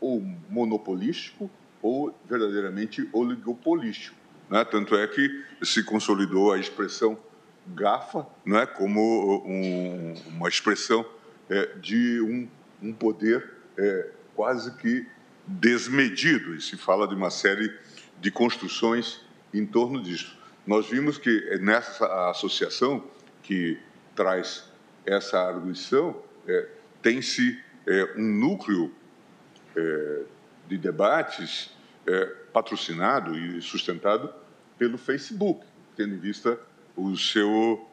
Speaker 6: ou monopolístico ou verdadeiramente oligopolístico, né? Tanto é que se consolidou a expressão GAFA, né, como uma expressão de um poder quase que desmedido, e se fala de uma série de construções em torno disso. Nós vimos que nessa associação que traz essa arguição, tem-se um núcleo de debates patrocinado e sustentado pelo Facebook, tendo em vista o seu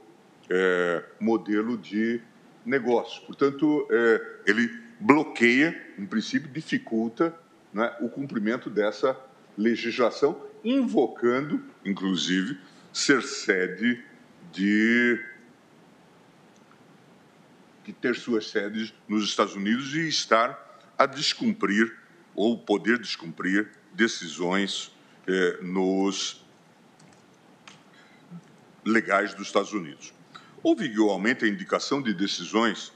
Speaker 6: modelo de negócio. Portanto, ele bloqueia, em princípio, dificulta, né, o cumprimento dessa legislação, invocando, inclusive, ser sede de ter suas sedes nos Estados Unidos e estar a descumprir ou poder descumprir decisões nos legais dos Estados Unidos. Houve igualmente a indicação de decisões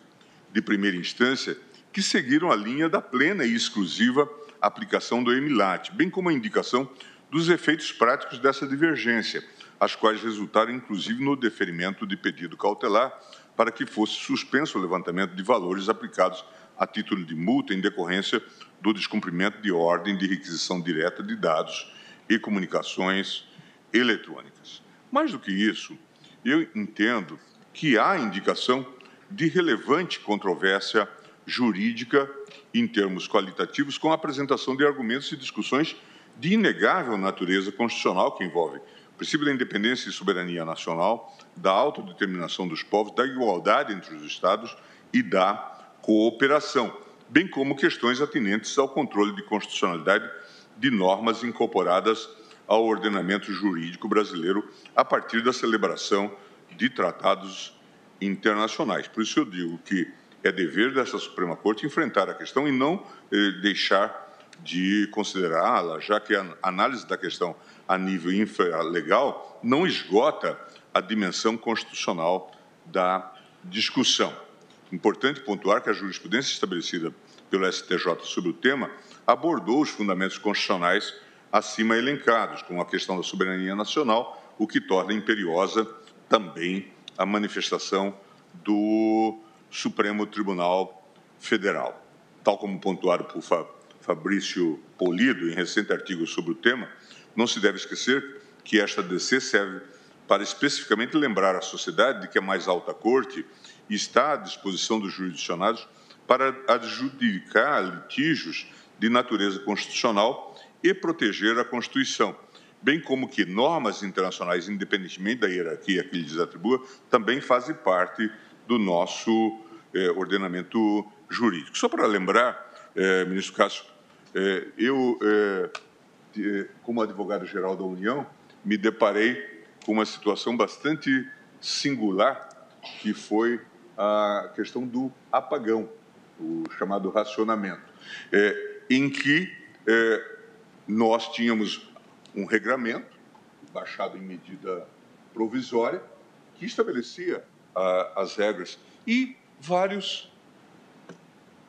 Speaker 6: de primeira instância que seguiram a linha da plena e exclusiva aplicação do EMILAT, bem como a indicação dos efeitos práticos dessa divergência, as quais resultaram, inclusive, no deferimento de pedido cautelar para que fosse suspenso o levantamento de valores aplicados a título de multa em decorrência do descumprimento de ordem de requisição direta de dados e comunicações eletrônicas. Mais do que isso, eu entendo que há indicação de relevante controvérsia jurídica em termos qualitativos, com a apresentação de argumentos e discussões de inegável natureza constitucional que envolvem o princípio da independência e soberania nacional, da autodeterminação dos povos, da igualdade entre os Estados e da cooperação, bem como questões atinentes ao controle de constitucionalidade de normas incorporadas ao ordenamento jurídico brasileiro a partir da celebração de tratados internacionais. Por isso eu digo que é dever dessa Suprema Corte enfrentar a questão e não deixar de considerá-la, já que a análise da questão a nível infralegal não esgota a dimensão constitucional da discussão. Importante pontuar que a jurisprudência estabelecida pelo STJ sobre o tema abordou os fundamentos constitucionais acima elencados, como a questão da soberania nacional, o que torna imperiosa também a manifestação do Supremo Tribunal Federal. Tal como pontuado por Fabrício Polido, em recente artigo sobre o tema, não se deve esquecer que esta ADC serve para especificamente lembrar à sociedade de que a mais alta corte está à disposição dos jurisdicionados para adjudicar litígios de natureza constitucional e proteger a Constituição, bem como que normas internacionais, independentemente da hierarquia que lhes atribua, também fazem parte do nosso ordenamento jurídico. Só para lembrar, ministro Cássio, eu, como advogado-geral da União, me deparei com uma situação bastante singular, que foi a questão do apagão, o chamado racionamento, em que nós tínhamos um regramento, baixado em medida provisória, que estabelecia as regras, e vários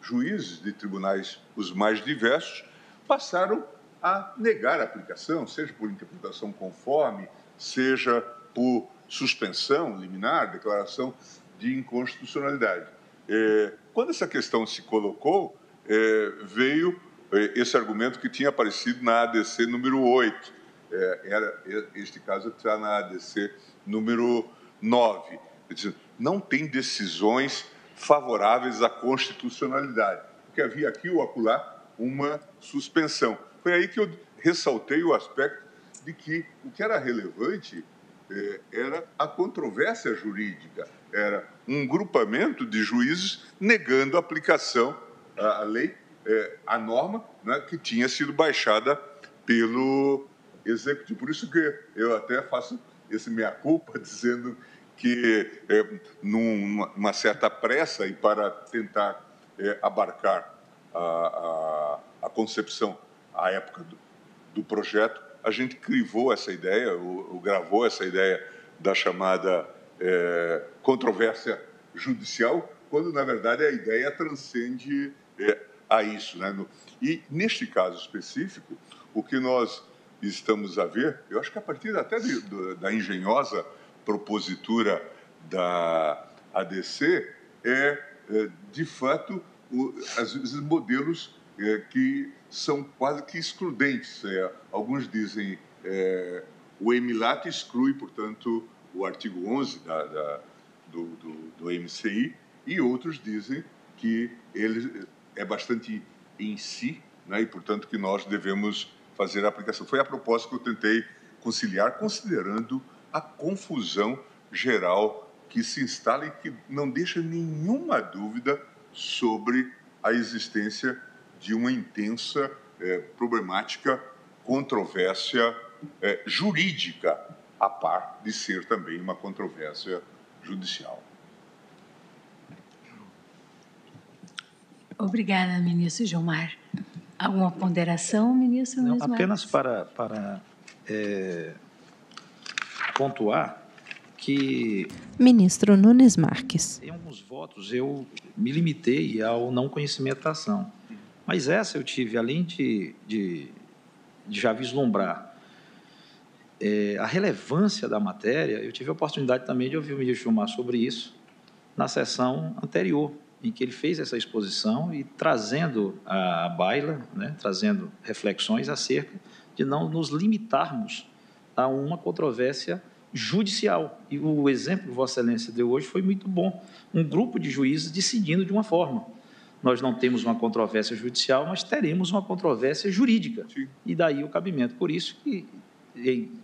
Speaker 6: juízes de tribunais, os mais diversos, passaram a negar a aplicação, seja por interpretação conforme, seja por suspensão liminar, declaração de inconstitucionalidade. Quando essa questão se colocou, veio esse argumento que tinha aparecido na ADC número 8. Este caso está na ADC número 9. Não tem decisões favoráveis à constitucionalidade, porque havia aqui ou acolá uma suspensão. Foi aí que eu ressaltei o aspecto de que o que era relevante era a controvérsia jurídica, era um grupamento de juízes negando a aplicação à lei, a norma, né, que tinha sido baixada pelo Executivo. Por isso que eu até faço esse meia-culpa, dizendo que, numa certa pressa e para tentar abarcar a concepção, à época do projeto, a gente crivou essa ideia, ou gravou essa ideia da chamada controvérsia judicial, quando, na verdade, a ideia transcende a isso, né? E, neste caso específico, o que nós estamos a ver, eu acho que a partir até da engenhosa propositura da ADC, de fato, às vezes, modelos que são quase que excludentes. Alguns dizem o EMILAT exclui, portanto, o artigo 11 do MCI, e outros dizem que ele é bastante em si, né, e, portanto, que nós devemos fazer a aplicação. Foi a proposta que eu tentei conciliar, considerando a confusão geral que se instala e que não deixa nenhuma dúvida sobre a existência de uma intensa problemática, controvérsia jurídica, a par de ser também uma controvérsia judicial.
Speaker 3: Obrigada, ministro Gilmar. Alguma ponderação, ministro?
Speaker 5: Não, apenas para pontuar que...
Speaker 1: Ministro Nunes Marques.
Speaker 5: Em alguns votos, eu me limitei ao não conhecimento da ação. Mas essa eu tive, além de já vislumbrar a relevância da matéria, eu tive a oportunidade também de ouvir o ministro Gilmar sobre isso na sessão anterior, em que ele fez essa exposição e trazendo à baila, né, trazendo reflexões acerca de não nos limitarmos a uma controvérsia judicial. E o exemplo que Vossa Excelência deu hoje foi muito bom. Um grupo de juízes decidindo de uma forma. Nós não temos uma controvérsia judicial, mas teremos uma controvérsia jurídica. Sim. E daí o cabimento. Por isso que,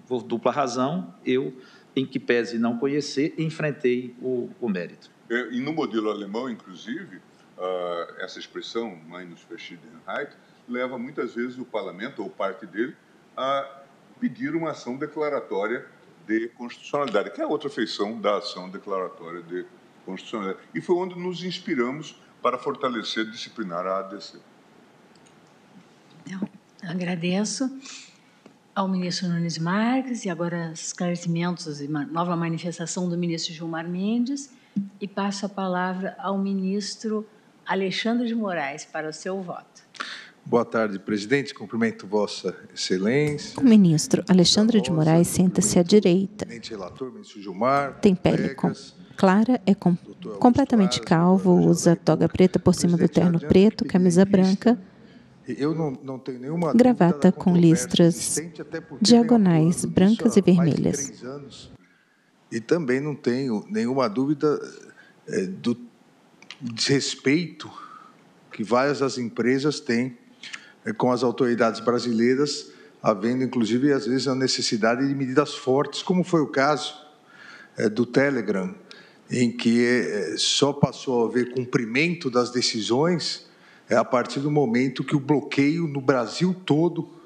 Speaker 5: por dupla razão, eu, em que pese não conhecer, enfrentei o mérito.
Speaker 6: E no modelo alemão, inclusive, essa expressão, Meinungsverschiedenheit, leva muitas vezes o parlamento, ou parte dele, a pedir uma ação declaratória de constitucionalidade, que é a outra feição da ação declaratória de constitucionalidade. E foi onde nos inspiramos para fortalecer e disciplinar a ADC.
Speaker 3: Então, agradeço ao ministro Nunes Marques e agora esclarecimentos e nova manifestação do ministro Gilmar Mendes e passo a palavra ao ministro Alexandre de Moraes para o seu voto.
Speaker 7: Boa tarde, presidente. Cumprimento Vossa Excelência.
Speaker 1: O ministro Alexandre de Moraes senta-se à direita. Tem pele clara, é completamente calvo, usa toga preta por cima do terno preto, camisa branca, gravata com listras diagonais brancas e vermelhas.
Speaker 7: E também não tenho nenhuma dúvida do desrespeito que várias das empresas têm com as autoridades brasileiras, havendo, inclusive, às vezes, a necessidade de medidas fortes, como foi o caso do Telegram, em que só passou a haver cumprimento das decisões a partir do momento que o bloqueio no Brasil todo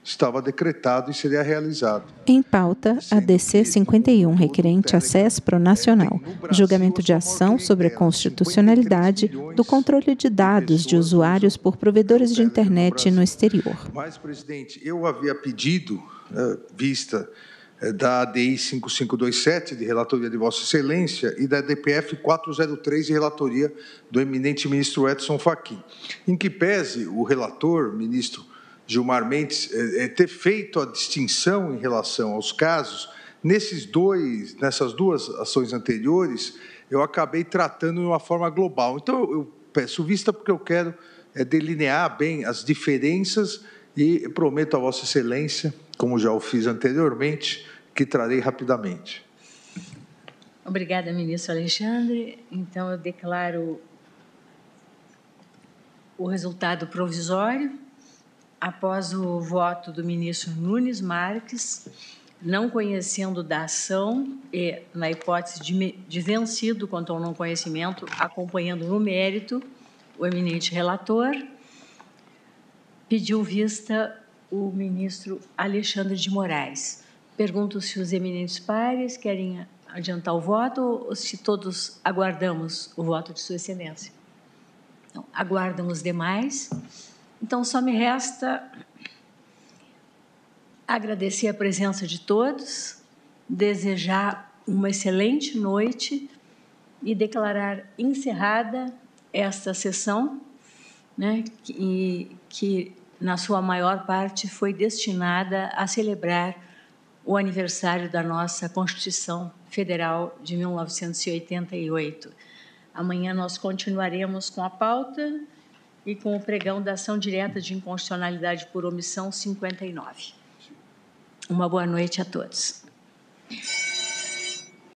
Speaker 7: estava decretado e seria realizado.
Speaker 1: Em pauta, a DC 51, requerente acesso nacional, julgamento de ação sobre a constitucionalidade do controle de dados de usuários por provedores de internet no exterior.
Speaker 7: Mas, presidente, eu havia pedido, vista da ADI 5527, de relatoria de Vossa Excelência, e da DPF 403, de relatoria do eminente ministro Edson Fachin, em que pese o relator, ministro Gilmar Mendes, ter feito a distinção em relação aos casos, nessas duas ações anteriores, eu acabei tratando de uma forma global. Então, eu peço vista porque eu quero delinear bem as diferenças e prometo a Vossa Excelência, como já o fiz anteriormente, que trarei rapidamente.
Speaker 3: Obrigada, ministro Alexandre. Então, eu declaro o resultado provisório. Após o voto do ministro Nunes Marques, não conhecendo da ação e, na hipótese de vencido quanto ao não conhecimento, acompanhando no mérito o eminente relator, pediu vista o ministro Alexandre de Moraes. Pergunto se os eminentes pares querem adiantar o voto ou se todos aguardamos o voto de Sua Excelência. Então, aguardam os demais. Então, só me resta agradecer a presença de todos, desejar uma excelente noite e declarar encerrada esta sessão, né, que na sua maior parte, foi destinada a celebrar o aniversário da nossa Constituição Federal de 1988. Amanhã nós continuaremos com a pauta e com o pregão da ação direta de inconstitucionalidade por omissão 59. Uma boa noite a todos.